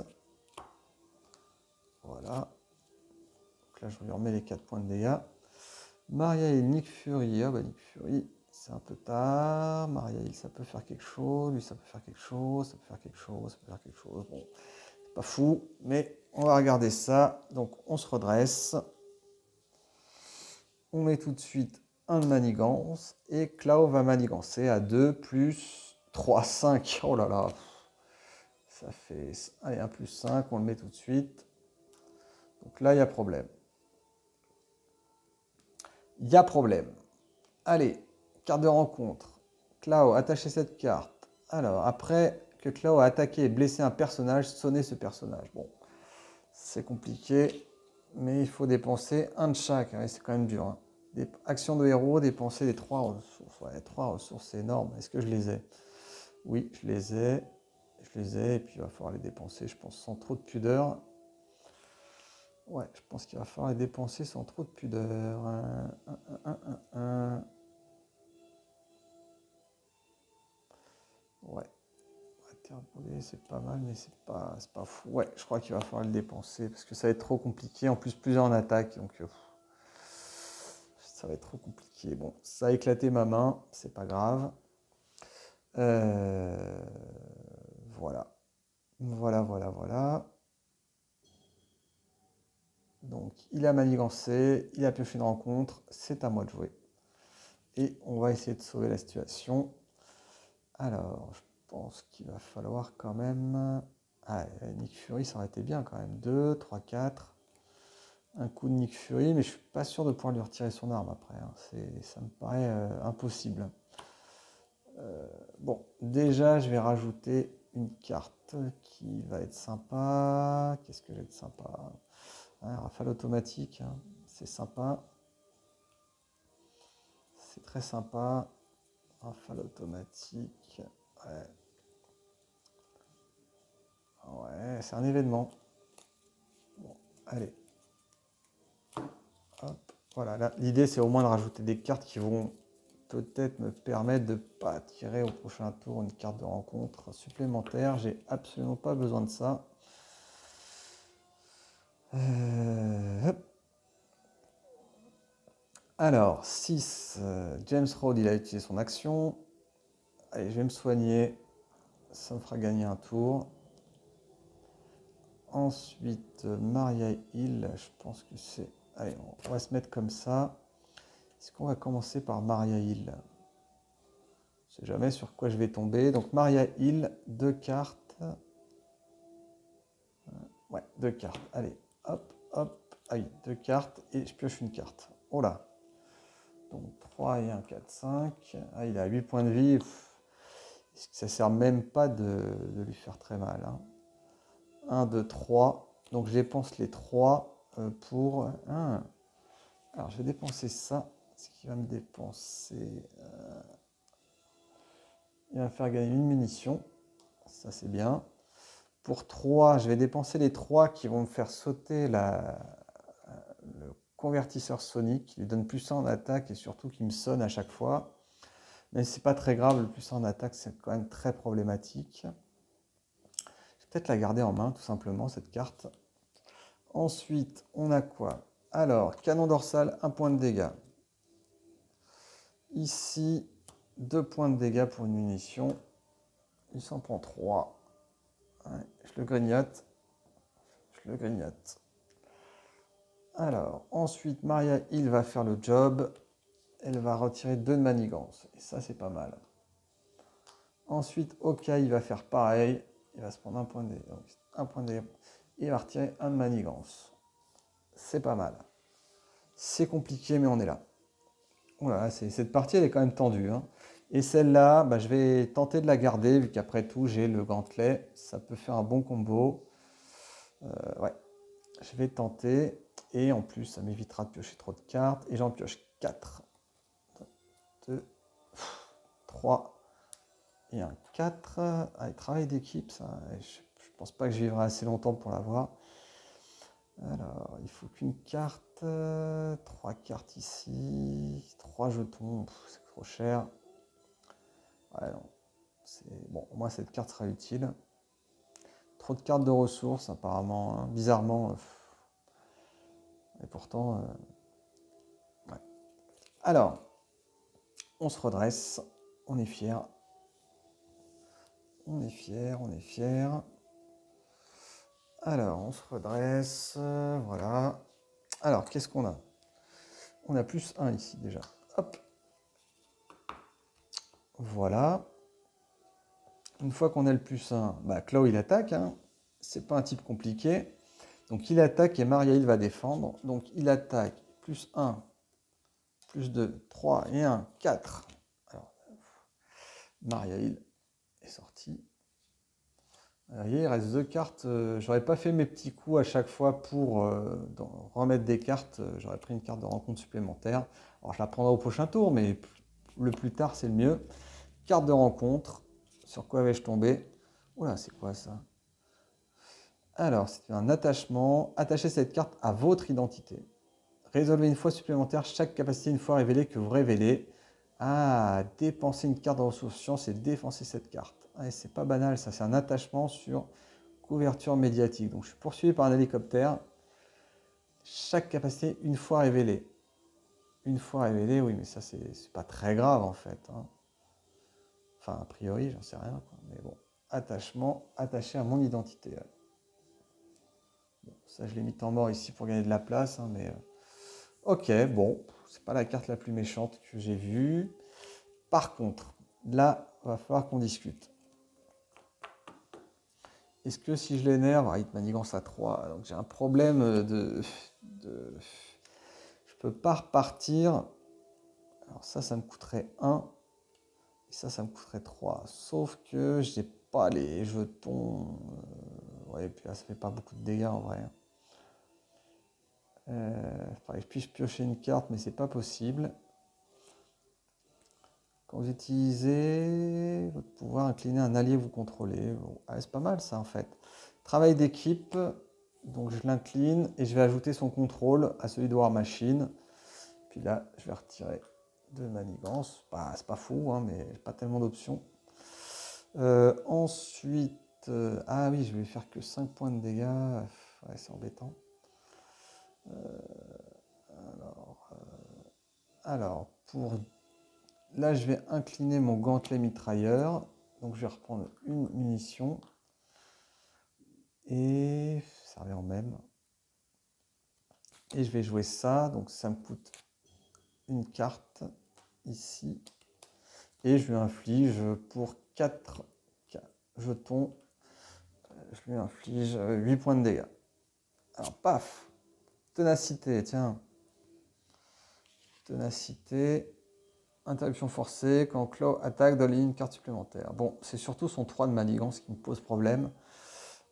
Voilà. Donc là, je lui remets les 4 points de dégâts. Maria et Nick Fury. Ah bah Nick Fury, c'est un peu tard. Maria, ça peut faire quelque chose. Lui, ça peut faire quelque chose. Ça peut faire quelque chose. Ça peut faire quelque chose. Bon, c'est pas fou, mais on va regarder ça. Donc, on se redresse. On met tout de suite un de manigance. Et Clau va manigancer à 2 plus 3, 5. Oh là là. Ça fait... Allez, 1 plus 5, on le met tout de suite. Donc là, il y a problème. Il y a problème. Allez, carte de rencontre. Clau, attachez cette carte. Alors, après que Clau a attaqué et blessé un personnage, sonnez ce personnage. Bon, C'est compliqué, mais il faut dépenser un de chaque. Ouais, c'est quand même dur. Hein. Action de héros, dépenser les 3 ressources. Ouais, 3 ressources, c'est énorme. Est-ce que je les ai? Oui, je les ai. Je les ai, et puis il va falloir les dépenser, je pense, sans trop de pudeur. Ouais, je pense qu'il va falloir les dépenser sans trop de pudeur. Ouais. Terre brûlée, c'est pas mal, mais c'est pas fou. Ouais, je crois qu'il va falloir le dépenser parce que ça va être trop compliqué. En plus, plusieurs en attaque, donc ça va être trop compliqué. Bon, ça a éclaté ma main, c'est pas grave. Euh, voilà. Voilà. Donc, il a manigancé, il a pioché une rencontre, c'est à moi de jouer. Et on va essayer de sauver la situation. Alors, je pense qu'il va falloir quand même... Ah, Nick Fury, ça aurait été bien quand même. 2, 3, 4. Un coup de Nick Fury, mais je suis pas sûr de pouvoir lui retirer son arme après. Hein. Ça me paraît impossible. Bon, déjà, je vais rajouter une carte qui va être sympa. Qu'est-ce que j'ai de sympa? Ouais, rafale automatique, hein. C'est sympa. C'est très sympa. Rafale automatique. Ouais, ouais, c'est un événement. Bon, allez. Hop. Voilà, l'idée c'est au moins de rajouter des cartes qui vont peut-être me permettre de ne pas tirer au prochain tour une carte de rencontre supplémentaire. J'ai absolument pas besoin de ça. Alors, 6, James Rhodes, il a utilisé son action. Allez, je vais me soigner. Ça me fera gagner un tour. Ensuite, Maria Hill, je pense que c'est... Allez, on va se mettre comme ça. Est-ce qu'on va commencer par Maria Hill? Je ne sais jamais sur quoi je vais tomber. Donc Maria Hill, 2 cartes. Ouais, 2 cartes. Allez, hop. Ah oui, 2 cartes et je pioche une carte. Oh là. Donc 3 et 1, 4, 5. Ah, il a 8 points de vie. Ça ne sert même pas de lui faire très mal. Hein. 1, 2, 3. Donc je dépense les 3 pour... Alors je vais dépenser ça. Ce qui va me dépenser... il va me faire gagner une munition. Ça c'est bien. Pour 3, je vais dépenser les 3 qui vont me faire sauter le convertisseur sonique, qui lui donne plus 1 en attaque et surtout qui me sonne à chaque fois. Mais c'est pas très grave, le plus 1 en attaque c'est quand même très problématique. Je vais peut-être la garder en main tout simplement cette carte. Ensuite, on a quoi? Alors, canon dorsal, 1 point de dégâts. Ici, 2 points de dégâts pour une munition. Il s'en prend 3. Ouais, je le grignote. Alors, ensuite, Maria Hill va faire le job. Elle va retirer 2 de manigance. Et ça, c'est pas mal. Ensuite, Okai va faire pareil. Il va se prendre un point de dégâts. Il va retirer 1 de manigance. C'est pas mal. C'est compliqué, mais on est là. Voilà, cette partie, elle est quand même tendue. Hein. Et celle-là, bah, je vais tenter de la garder, vu qu'après tout, j'ai le gantelet. Ça peut faire un bon combo. Ouais, je vais tenter. Et en plus, ça m'évitera de piocher trop de cartes. Et j'en pioche 4. 2, 3 et un 4. Allez, travail d'équipe, ça. Je pense pas que je vivrai assez longtemps pour l'avoir. Alors, il faut qu'une carte. 3 cartes ici. 3 jetons. C'est trop cher. Ouais, non. Bon, au moins cette carte sera utile. Trop de cartes de ressources, apparemment. Hein, bizarrement. Et pourtant... ouais. Alors, on se redresse. On est fier. On est fier. Alors, on se redresse. Voilà. Alors, qu'est-ce qu'on a? On a plus 1 ici déjà. Hop. Voilà. Une fois qu'on a le plus 1, bah, Claw il attaque. Hein. C'est pas un type compliqué. Donc il attaque et Maria il va défendre. Donc il attaque. Plus 1, plus 2, 3 et 1, 4. Alors, Maria Hill est sortie. Vous voyez, il reste 2 cartes. J'aurais pas fait mes petits coups à chaque fois pour remettre des cartes. J'aurais pris une carte de rencontre supplémentaire. Alors je la prendrai au prochain tour, mais le plus tard c'est le mieux. Carte de rencontre. Sur quoi vais-je tomber? Oula, c'est quoi ça? Alors, c'est un attachement. Attachez cette carte à votre identité. Résolvez une fois supplémentaire chaque capacité une fois révélée que vous révélez. Ah, dépenser une carte de ressources sciences et défoncer cette carte. Ah, c'est pas banal, ça c'est un attachement sur couverture médiatique. Donc je suis poursuivi par un hélicoptère. Chaque capacité une fois révélée. Une fois révélée, oui, mais ça c'est pas très grave en fait. Hein. Enfin, a priori, j'en sais rien. Quoi. Mais bon, attachement attaché à mon identité. Ouais. Bon, ça je l'ai mis en mort ici pour gagner de la place, hein, mais... Ok, bon, c'est pas la carte la plus méchante que j'ai vue. Par contre, là, il va falloir qu'on discute. Est-ce que si je l'énerve, il te manigance à 3, donc j'ai un problème je peux pas repartir. Alors ça me coûterait 1, et ça me coûterait 3. Sauf que j'ai pas les jetons. Ouais, et puis là, ça fait pas beaucoup de dégâts en vrai. Faudrait que je puisse piocher une carte, mais c'est pas possible. Quand vous utilisez votre pouvoir, incliner un allié vous contrôlez. Bon, c'est pas mal ça en fait. Travail d'équipe, donc je l'incline et je vais ajouter son contrôle à celui de War Machine. Puis là, je vais retirer 2 manigances. Bah, c'est pas fou, hein, mais pas tellement d'options. Ensuite, ah oui, je vais faire que 5 points de dégâts. Ouais, c'est embêtant. Alors, pour... Là, je vais incliner mon gantelet mitrailleur. Donc, je vais reprendre une munition. Et ça revient en même. Et je vais jouer ça. Donc, ça me coûte une carte ici. Et je lui inflige pour 4 jetons. Je lui inflige 8 points de dégâts. Alors, paf! Ténacité, tiens. Ténacité. Interruption forcée, quand Claw attaque, donne une carte supplémentaire. Bon, c'est surtout son 3 de manigance qui me pose problème.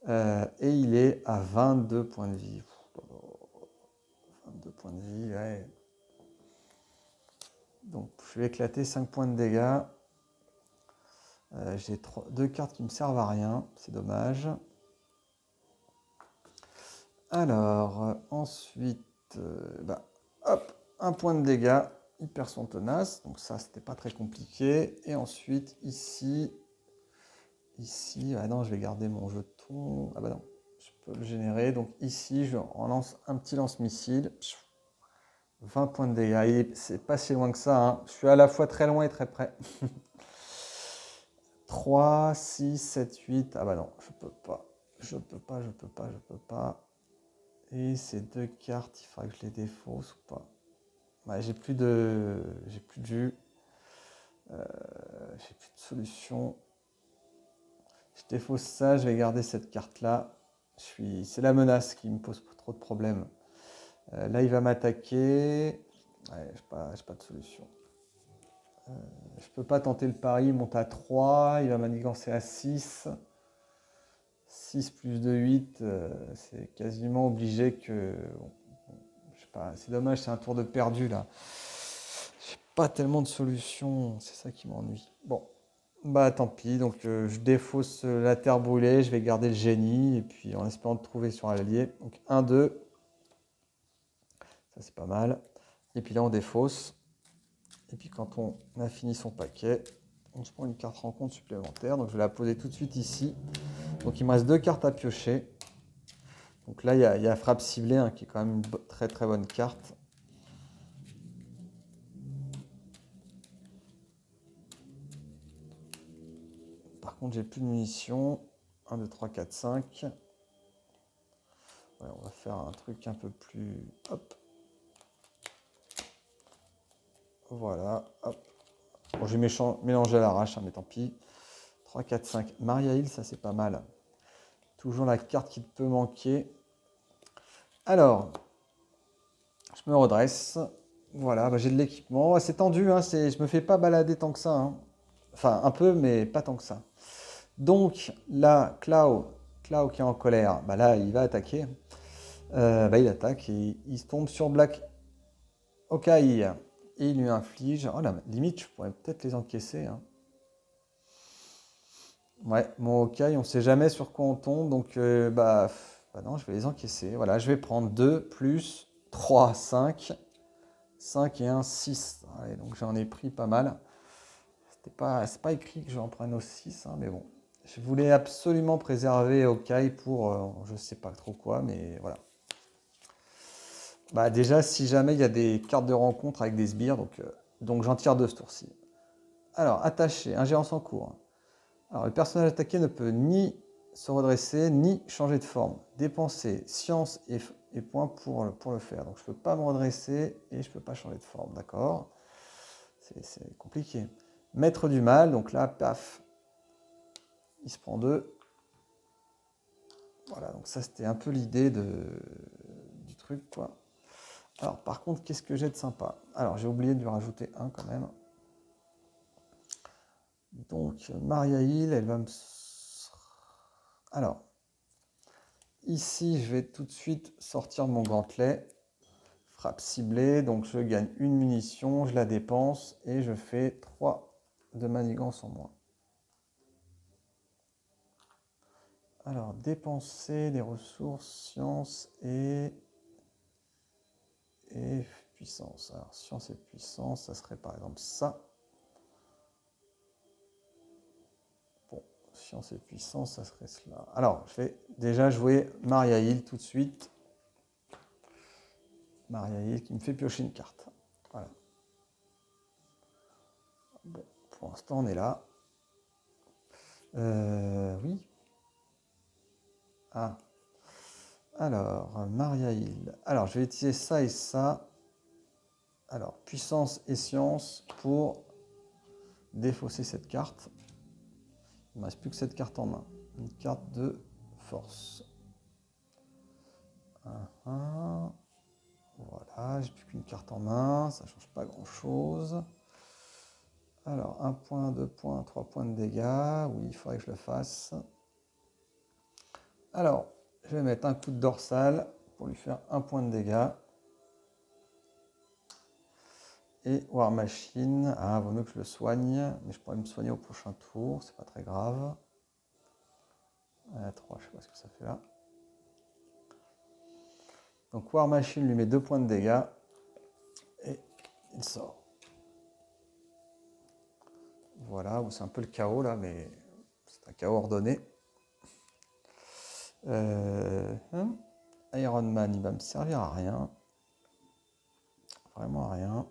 Et il est à 22 points de vie. 22 points de vie, ouais. Donc, je vais éclater 5 points de dégâts. J'ai 2 cartes qui ne me servent à rien. C'est dommage. Alors, ensuite, hop, 1 point de dégâts. Il perd son tenace, donc ça c'était pas très compliqué. Et ensuite ici, ah non, je vais garder mon jeton. Ah bah non, je peux le générer. Donc ici, je lance un petit lance-missile. 20 points de dégâts. C'est pas si loin que ça. Hein. Je suis à la fois très loin et très près. 3, 6, 7, 8. Ah bah non, je peux pas. Je peux pas. Et ces 2 cartes, il faudrait que je les défausse ou pas. Ouais, j'ai plus de jus, j'ai plus de solution. Je défausse ça, je vais garder cette carte là. C'est la menace qui me pose trop de problèmes. Là il va m'attaquer. Ouais, j'ai pas de solution. Je peux pas tenter le pari, il monte à 3, il va manigancer à 6. 6 plus 2, 8, c'est quasiment obligé que... Bon, je sais pas, c'est dommage, c'est un tour de perdu là. J'ai pas tellement de solutions, c'est ça qui m'ennuie. Bon, bah tant pis, donc je défausse la terre brûlée, je vais garder le génie, et puis en espérant de trouver sur l'allié. Donc 1, 2, ça c'est pas mal. Et puis là on défausse. Et puis quand on a fini son paquet, on se prend une carte rencontre supplémentaire. Donc je vais la poser tout de suite ici. Donc il me reste 2 cartes à piocher. Donc là, il y a frappe ciblée, hein, qui est quand même une très très bonne carte. Par contre, j'ai plus de munitions. 1, 2, 3, 4, 5. Ouais, on va faire un truc un peu plus... Hop. Voilà, hop. Bon, j'ai mélangé à l'arrache, hein, mais tant pis. 3, 4, 5. Maria Hill, ça c'est pas mal. Toujours la carte qui peut manquer. Alors, je me redresse. Voilà, bah, j'ai de l'équipement. C'est tendu, hein, je me fais pas balader tant que ça. Hein. Enfin, un peu, mais pas tant que ça. Donc là, Clau qui est en colère, bah là, il va attaquer. Bah, il attaque et il se tombe sur Black Okai. Et il lui inflige... Oh là, limite, je pourrais peut-être les encaisser. Hein. Ouais, mon Okai, on sait jamais sur quoi on tombe. Donc, bah non, je vais les encaisser. Voilà, je vais prendre 2 plus 3, 5. 5 et 1, 6. Allez, donc j'en ai pris pas mal. C'est pas écrit que j'en prenne aussi 6, hein, mais bon. Je voulais absolument préserver Okai pour je sais pas trop quoi, mais voilà. Bah déjà, si jamais il y a des cartes de rencontre avec des sbires, donc j'en tire 2 ce tour-ci. Alors, attaché, ingérence en cours. Alors, le personnage attaqué ne peut ni se redresser, ni changer de forme. Dépenser science et points pour le faire. Donc, je ne peux pas me redresser et je ne peux pas changer de forme, d'accord? C'est compliqué. Mettre du mal, donc là, paf, il se prend 2. Voilà, donc ça, c'était un peu l'idée du truc, quoi. Alors, par contre, qu'est-ce que j'ai de sympa? Alors, j'ai oublié de lui rajouter 1 quand même. Donc, Maria Hill, elle va me... Alors, ici, je vais tout de suite sortir mon gantelet. Frappe ciblée, donc je gagne une munition, je la dépense et je fais 3 de manigance en moins. Alors, dépenser les ressources, science et puissance. Alors, science et puissance, ça serait par exemple ça. Bon, science et puissance, ça serait cela. Alors, je vais déjà jouer Maria Hill tout de suite. Maria Hill qui me fait piocher une carte. Voilà. Bon, pour l'instant, on est là. Oui. Ah. Alors, Maria Hill. Alors, je vais utiliser ça et ça. Alors, puissance et science pour défausser cette carte. Il ne me reste plus que cette carte en main. Une carte de force. Voilà, j'ai plus qu'une carte en main. Ça ne change pas grand-chose. Alors, 1 point, 2 points, 3 points de dégâts. Oui, il faudrait que je le fasse. Alors, je vais mettre un coup de dorsale pour lui faire 1 point de dégâts. Et War Machine, vaut mieux que je le soigne, mais je pourrais me soigner au prochain tour, c'est pas très grave. 3, je sais pas ce que ça fait là. Donc War Machine lui met 2 points de dégâts, et il sort. Voilà, c'est un peu le chaos là, mais c'est un chaos ordonné. Iron Man, il va me servir à rien. Vraiment à rien.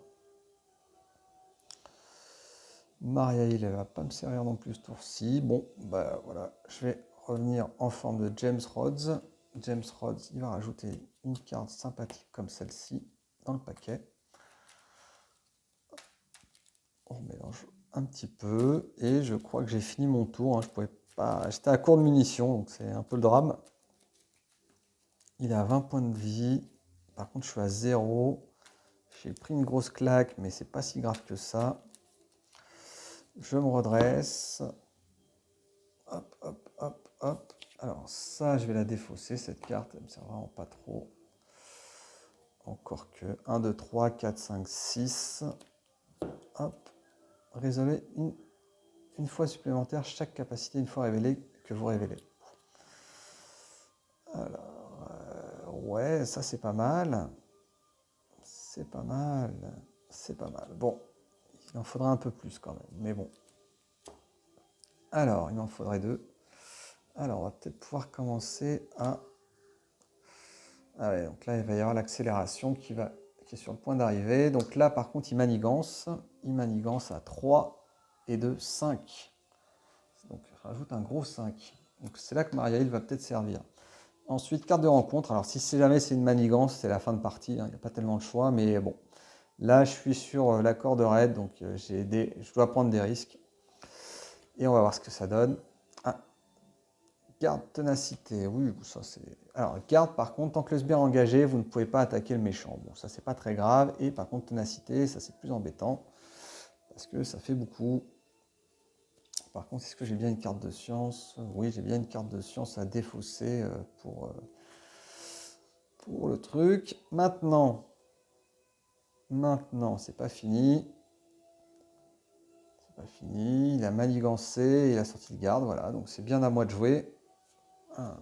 Maria Hill, elle va pas me servir non plus ce tour-ci. Bon, bah voilà, je vais revenir en forme de James Rhodes. James Rhodes, il va rajouter une carte sympathique comme celle-ci dans le paquet. On mélange un petit peu et je crois que j'ai fini mon tour. Hein. Je pouvais pas, j'étais à court de munitions, donc c'est un peu le drame. Il a 20 points de vie. Par contre, je suis à 0. J'ai pris une grosse claque, mais c'est pas si grave que ça. Je me redresse. Hop, hop, hop, hop. Alors ça, je vais la défausser, cette carte. Elle me sert vraiment pas trop. Encore que 1, 2, 3, 4, 5, 6. Hop. Résolvez une fois supplémentaire chaque capacité une fois révélée que vous révélez. Alors, ouais, ça c'est pas mal. C'est pas mal. C'est pas mal. Bon, il en faudra un peu plus quand même, mais bon. Alors, il en faudrait 2. Alors, on va peut-être pouvoir commencer à... Ah ouais, donc là, il va y avoir l'accélération qui est sur le point d'arriver. Donc là, par contre, il manigance. Il manigance à 3 et 2, 5. Donc, je rajoute un gros 5. Donc, c'est là que Maria Hill va peut-être servir. Ensuite, carte de rencontre. Alors, si jamais c'est une manigance, c'est la fin de partie. Hein, il n'y a pas tellement de choix, mais bon. Là, je suis sur l'accord de raid, donc je dois prendre des risques. Et on va voir ce que ça donne. Ah, garde ténacité. Oui, ça c'est... Alors, garde, par contre, tant que le sbire est engagé, vous ne pouvez pas attaquer le méchant. Bon, ça, c'est pas très grave. Et par contre, ténacité, ça, c'est plus embêtant. Parce que ça fait beaucoup. Par contre, est-ce que j'ai bien une carte de science? Oui, j'ai bien une carte de science à défausser pour le truc. Maintenant, c'est pas fini. C'est pas fini. Il a manigancé, il a sorti le garde, voilà. Donc c'est bien à moi de jouer. Ah,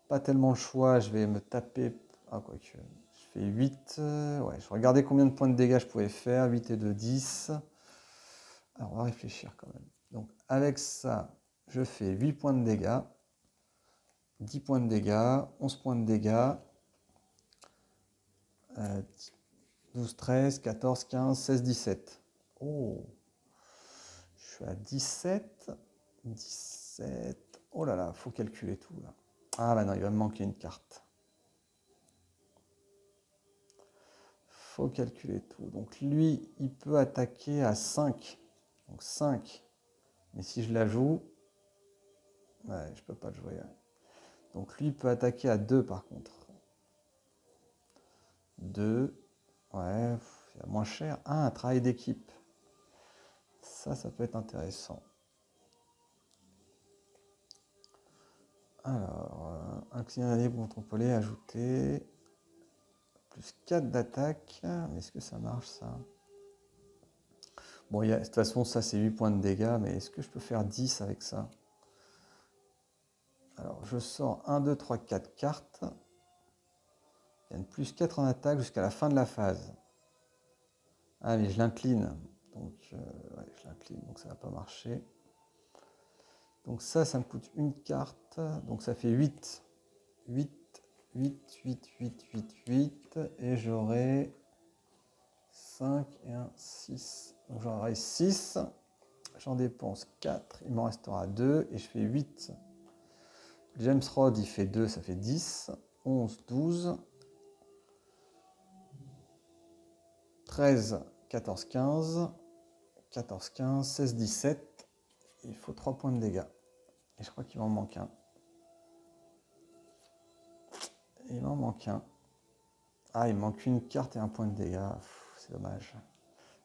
pas tellement le choix, je vais me taper. Ah, quoique. Je fais 8. Ouais, je regardais combien de points de dégâts je pouvais faire. 8 et 2, 10. Alors, on va réfléchir quand même. Donc, avec ça, je fais 8 points de dégâts, 10 points de dégâts, 11 points de dégâts, 12, 13, 14, 15, 16, 17. Oh, je suis à 17. 17. Oh là là, faut calculer tout là. Ah bah non, il va me manquer une carte. Faut calculer tout. Donc lui, il peut attaquer à 5. Donc 5. Mais si je la joue, ouais, je peux pas le jouer. Ouais. Donc lui, il peut attaquer à 2 par contre. 2. Ouais, il y a moins cher. Ah, un travail d'équipe. Ça peut être intéressant. Alors, un client allié pour contrôler, ajouter. Plus 4 d'attaque. Mais est-ce que ça marche ça? Bon, de toute façon, ça c'est 8 points de dégâts, mais est-ce que je peux faire 10 avec ça? Alors, je sors 1, 2, 3, 4 cartes. Il y a une plus 4 en attaque jusqu'à la fin de la phase. Ah, mais je l'incline. Donc, ouais, je l'incline, donc ça va pas marcher. Donc ça me coûte une carte. Donc ça fait 8. 8, 8, 8, 8, 8, 8. Et j'aurai 5 et 1, 6. Donc j'aurai 6. J'en dépense 4. Il m'en restera 2. Et je fais 8. James Rod, il fait 2, ça fait 10. 11, 12. 13, 14, 15. 14, 15, 16, 17. Il faut 3 points de dégâts. Et je crois qu'il m'en manque un. Il m'en manque un. Ah, il me manque une carte et un point de dégâts. C'est dommage.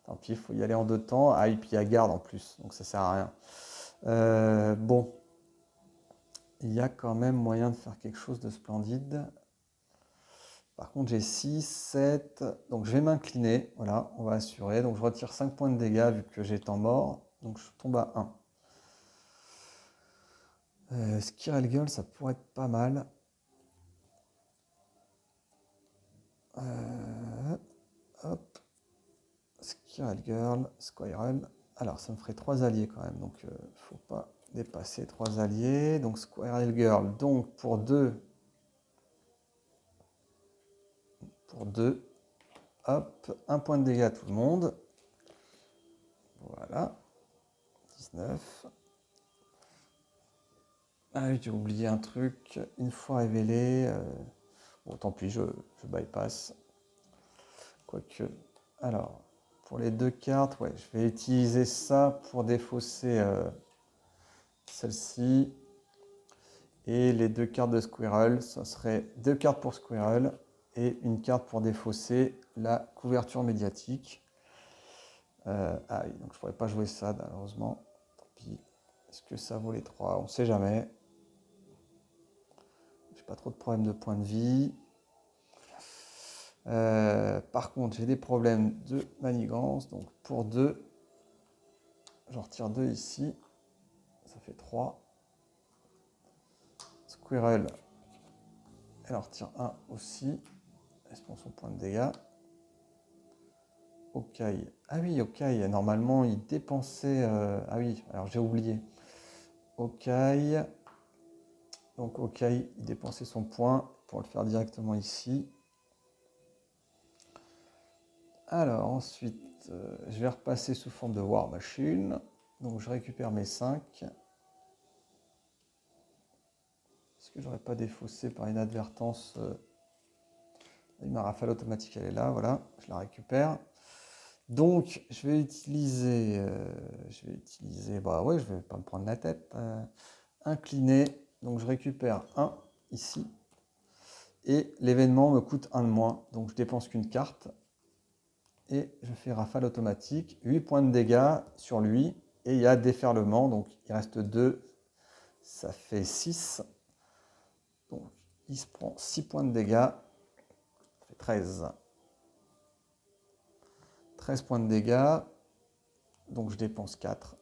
Tant pis, il faut y aller en 2 temps. Ah, et puis il y a garde en plus, donc ça sert à rien. Bon. Il y a quand même moyen de faire quelque chose de splendide. Par contre, j'ai 6, 7. Donc je vais m'incliner. Voilà, on va assurer. Donc je retire 5 points de dégâts vu que j'ai temps mort. Donc je tombe à 1. Squirrel Girl, ça pourrait être pas mal. Hop. Squirrel Girl, Squirrel. Alors, ça me ferait 3 alliés quand même. Donc, faut pas dépasser 3 alliés. Donc, Squirrel Girl. Donc, pour 2. Pour 2. Hop. 1 point de dégâts à tout le monde. Voilà. 19. Ah oui, j'ai oublié un truc. Une fois révélé. Bon, tant pis, je bypass. Quoique. Alors, pour les 2 cartes, ouais, je vais utiliser ça pour défausser celle-ci. Et les 2 cartes de Squirrel, ça serait 2 cartes pour Squirrel et une carte pour défausser la couverture médiatique. Ah oui, donc je ne pourrais pas jouer ça malheureusement. Tant pis. Est-ce que ça vaut les 3? On ne sait jamais. J'ai pas trop de problèmes de points de vie. Par contre, j'ai des problèmes de manigance. Donc pour 2, j'en retire 2 ici. Ça fait 3. Squirrel, elle en retire 1 aussi. Elle se prend son point de dégâts. Okai. Ah oui, Okai, normalement, il dépensait... Ah oui, alors j'ai oublié. Okai. Donc Okai, il dépensait son point pour le faire directement ici. Alors ensuite, je vais repasser sous forme de War Machine. Donc je récupère mes 5. Est-ce que j'aurais pas défaussé par inadvertance ma rafale automatique, elle est là, voilà, je la récupère. Donc je vais utiliser, bah ouais, je vais pas me prendre la tête. Incliné, donc je récupère 1 ici. Et l'événement me coûte 1 de moins, donc je dépense qu'une carte. Et je fais rafale automatique, 8 points de dégâts sur lui. Et il y a déferlement, donc il reste 2, ça fait 6. Donc il se prend 6 points de dégâts, ça fait 13. 13 points de dégâts, donc je dépense 4.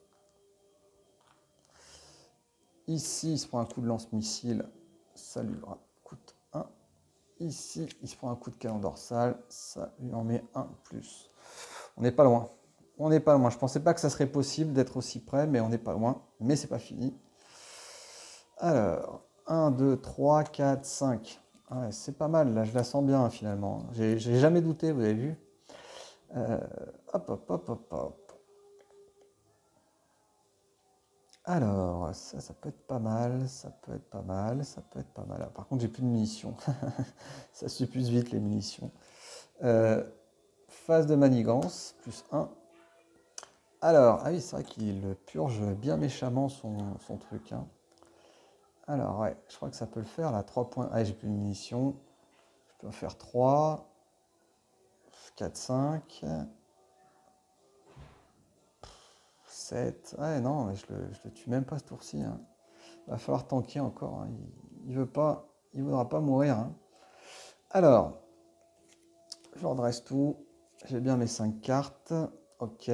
Ici, il se prend un coup de lance-missile, ça lui coûte 1. Ici, il se prend un coup de canon dorsal, ça lui en met 1 plus. On n'est pas loin. On n'est pas loin. Je ne pensais pas que ça serait possible d'être aussi près, mais on n'est pas loin. Mais c'est pas fini. Alors, 1, 2, 3, 4, 5. Ouais, c'est pas mal, là, je la sens bien finalement. J'ai jamais douté, vous avez vu. Hop, hop, hop, hop, hop. Alors, ça peut être pas mal, ça peut être pas mal, ça peut être pas mal. Alors, par contre, j'ai plus de munitions. Ça s'épuise vite les munitions. Phase de manigance, plus 1. Alors, ah oui, c'est vrai qu'il purge bien méchamment son truc. Hein. Alors, ouais, je crois que ça peut le faire, là, 3 points. Ah, j'ai plus de munitions. Je peux en faire 3, 4, 5, 7. Ouais, non, je le tue même pas ce tour-ci. Hein. Il va falloir tanker encore. Hein. Il voudra pas mourir. Hein. Alors, je redresse tout. J'ai bien mes 5 cartes. Ok.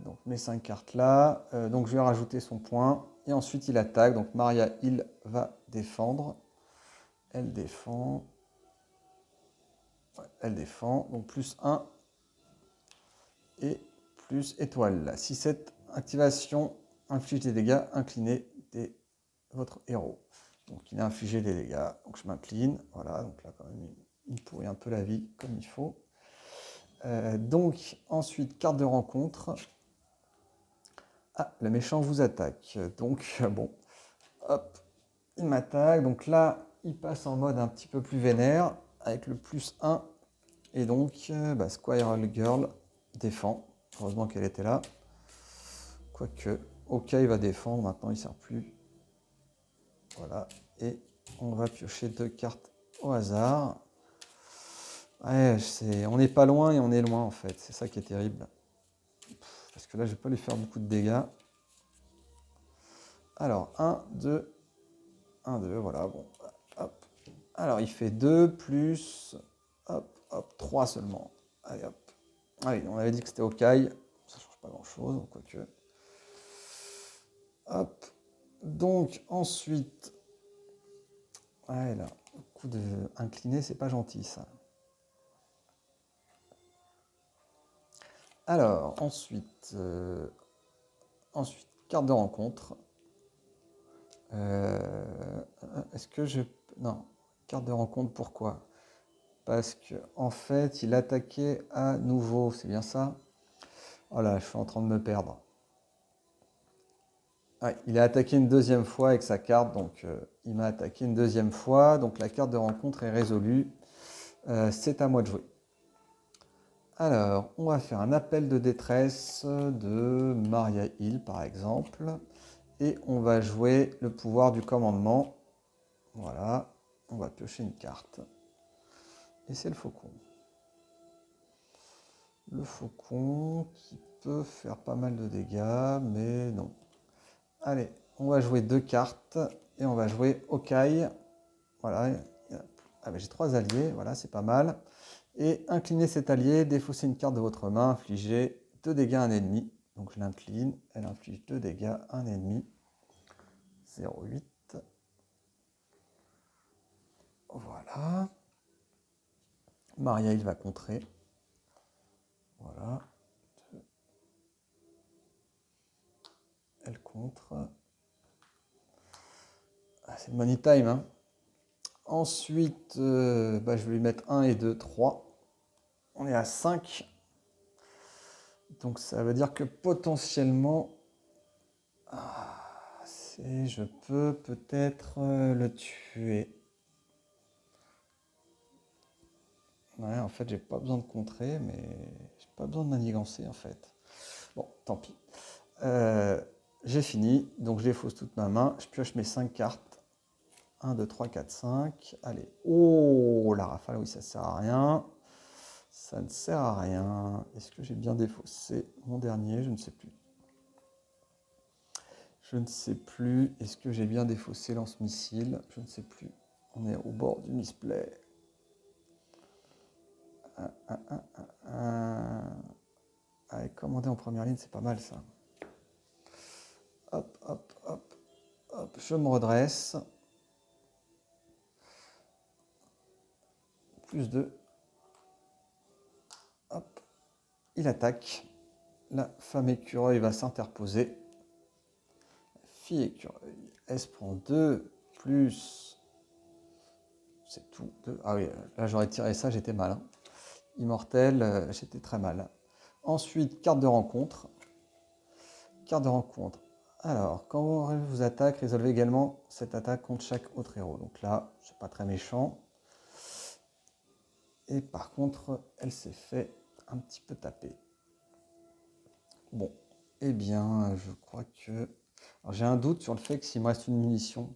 Donc mes 5 cartes là. Donc je vais rajouter son point. Et ensuite il attaque. Donc Maria Hill va défendre. Elle défend. Ouais, elle défend. Donc plus 1. Et plus étoile. Là. 6-7. Activation. Inflige des dégâts. Incliné de votre héros. Donc il a infligé des dégâts. Donc je m'incline. Voilà. Donc là quand même il pourrit un peu la vie comme il faut. Donc ensuite carte de rencontre. Ah, le méchant vous attaque. Donc, bon, hop, il m'attaque. Donc là, il passe en mode un petit peu plus vénère, avec le plus 1. Et donc, Squirrel Girl défend. Heureusement qu'elle était là. Quoique, ok, il va défendre. Maintenant, il ne sert plus. Voilà. Et on va piocher 2 cartes au hasard. Ouais, on n'est pas loin et on est loin, en fait. C'est ça qui est terrible. Parce que là, je ne vais pas lui faire beaucoup de dégâts. Alors, 1, 2, 1, 2, voilà, bon, hop. Alors, il fait 2 plus, hop, hop, 3 seulement. Allez, hop. Allez, on avait dit que c'était ok. Ça ne change pas grand-chose, quoique. Hop. Donc, ensuite, ouais, là, coup de incliné, c'est pas gentil, ça. Alors, ensuite, carte de rencontre. Est-ce que je... Non, carte de rencontre, pourquoi? Parce que en fait, il attaquait à nouveau, c'est bien ça? Oh là, je suis en train de me perdre. Ouais, il a attaqué une deuxième fois avec sa carte, donc il m'a attaqué une deuxième fois, donc la carte de rencontre est résolue. C'est à moi de jouer. Alors, on va faire un appel de détresse de Maria Hill, par exemple. Et on va jouer le pouvoir du commandement. Voilà, on va piocher une carte. Et c'est le faucon. Le faucon qui peut faire pas mal de dégâts, mais non. Allez, on va jouer 2 cartes et on va jouer Okai. Voilà, j'ai 3 alliés, voilà, c'est pas mal. Et incliner cet allié, défausser une carte de votre main, infliger 2 dégâts à un ennemi. Donc je l'incline, elle inflige 2 dégâts à un ennemi. 0,8. Voilà. Maria, il va contrer. Voilà. Elle contre. Ah, c'est money time. Hein. Ensuite, je vais lui mettre 1 et 2, 3. On est à 5. Donc ça veut dire que potentiellement, je peux peut-être le tuer. Ouais, en fait, j'ai pas besoin de contrer, mais j'ai pas besoin de manigancer en fait. Bon, tant pis. J'ai fini, donc je défausse toute ma main. Je pioche mes 5 cartes. 1, 2, 3, 4, 5. Allez. Oh, la rafale, oui, ça sert à rien. Ça ne sert à rien. Est-ce que j'ai bien défaussé mon dernier? Je ne sais plus. Je ne sais plus. Est-ce que j'ai bien défaussé lance-missile? Je ne sais plus. On est au bord du misplay. Allez, commander en première ligne, c'est pas mal ça. Hop, hop, hop, hop. Je me redresse. Plus 2. Hop. Il attaque. La femme écureuil va s'interposer. Fille écureuil. Elle se prend 2 plus. C'est tout. 2. Ah oui, là j'aurais tiré ça, j'étais mal. Hein. Immortel, j'étais très mal. Ensuite, carte de rencontre. Carte de rencontre. Alors, quand elle vous attaque, résolvez également cette attaque contre chaque autre héros. Donc là, c'est pas très méchant. Et par contre, elle s'est fait un petit peu taper. Bon, eh bien, je crois que... J'ai un doute sur le fait que s'il me reste une munition.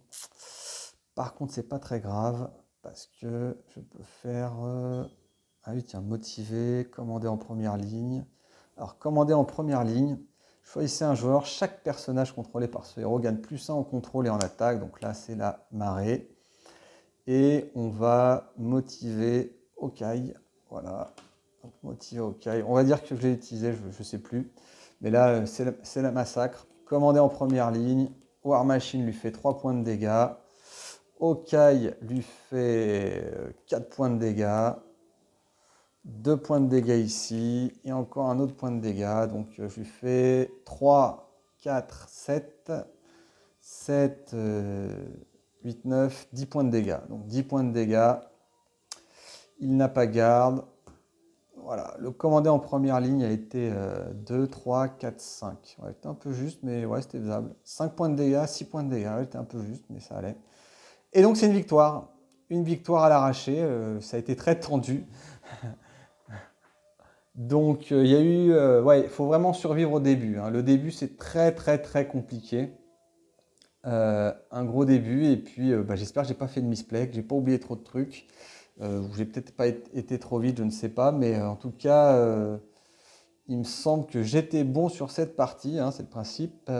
Par contre, c'est pas très grave parce que je peux faire... Ah oui, tiens, motiver, commander en première ligne. Alors, commander en première ligne, choisissez un joueur. Chaque personnage contrôlé par ce héros gagne +1 en contrôle et en attaque. Donc là, c'est la marée. Et on va motiver Hawkeye. Voilà. Donc, motiver Hawkeye. On va dire que je l'ai utilisé, je ne sais plus. Mais là, c'est la massacre. Commander en première ligne. War Machine lui fait 3 points de dégâts. Hawkeye lui fait 4 points de dégâts. 2 points de dégâts ici. Et encore un autre point de dégâts. Donc je lui fais 3, 4, 7. 7, 8, 9, 10 points de dégâts. Donc 10 points de dégâts. Il n'a pas garde. Voilà, le commandé en première ligne a été 2, 3, 4, 5. Ouais, c'était un peu juste, mais ouais, c'était faisable. 5 points de dégâts, 6 points de dégâts. Ouais, c'était un peu juste, mais ça allait. Et donc, c'est une victoire. Une victoire à l'arraché. Ça a été très tendu. Donc, il y a eu... ouais, il faut vraiment survivre au début. Hein. Le début, c'est très, très, très compliqué. Un gros début. Et puis, j'espère que j'ai pas fait de misplay, que j'ai pas oublié trop de trucs. J'ai peut-être pas été trop vite, je ne sais pas, mais en tout cas, il me semble que j'étais bon sur cette partie, hein, c'est le principe,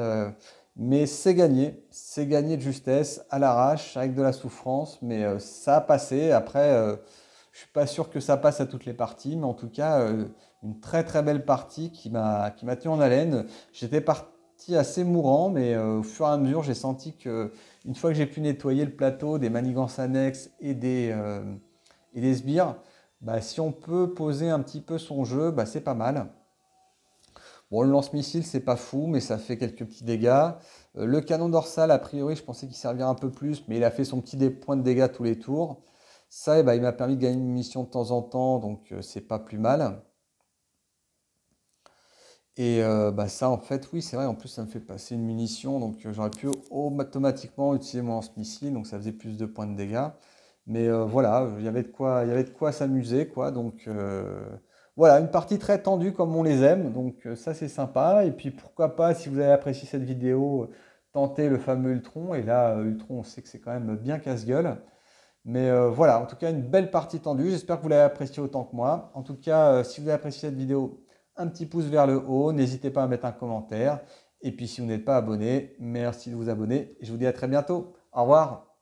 mais c'est gagné de justesse, à l'arrache, avec de la souffrance, mais ça a passé. Après, je suis pas sûr que ça passe à toutes les parties, mais en tout cas, une très très belle partie qui m'a tenu en haleine. J'étais parti assez mourant, mais au fur et à mesure, j'ai senti que une fois que j'ai pu nettoyer le plateau des manigances annexes et des sbires, si on peut poser un petit peu son jeu, c'est pas mal. Bon, le lance-missile, c'est pas fou, mais ça fait quelques petits dégâts. Le canon dorsal, a priori, je pensais qu'il servirait un peu plus, mais il a fait son petit point de dégâts tous les tours. Ça, il m'a permis de gagner une mission de temps en temps, donc c'est pas plus mal. Et ça, en fait, oui, c'est vrai, en plus, ça me fait passer une munition, donc j'aurais pu automatiquement utiliser mon lance-missile, donc ça faisait plus de points de dégâts. Mais voilà, il y avait de quoi s'amuser, quoi. Donc voilà, une partie très tendue comme on les aime. Donc ça, c'est sympa. Et puis pourquoi pas, si vous avez apprécié cette vidéo, tenter le fameux Ultron. Et là, Ultron, on sait que c'est quand même bien casse-gueule. Mais voilà, en tout cas, une belle partie tendue. J'espère que vous l'avez apprécié autant que moi. En tout cas, si vous avez apprécié cette vidéo, un petit pouce vers le haut. N'hésitez pas à mettre un commentaire. Et puis si vous n'êtes pas abonné, merci de vous abonner. Et je vous dis à très bientôt. Au revoir.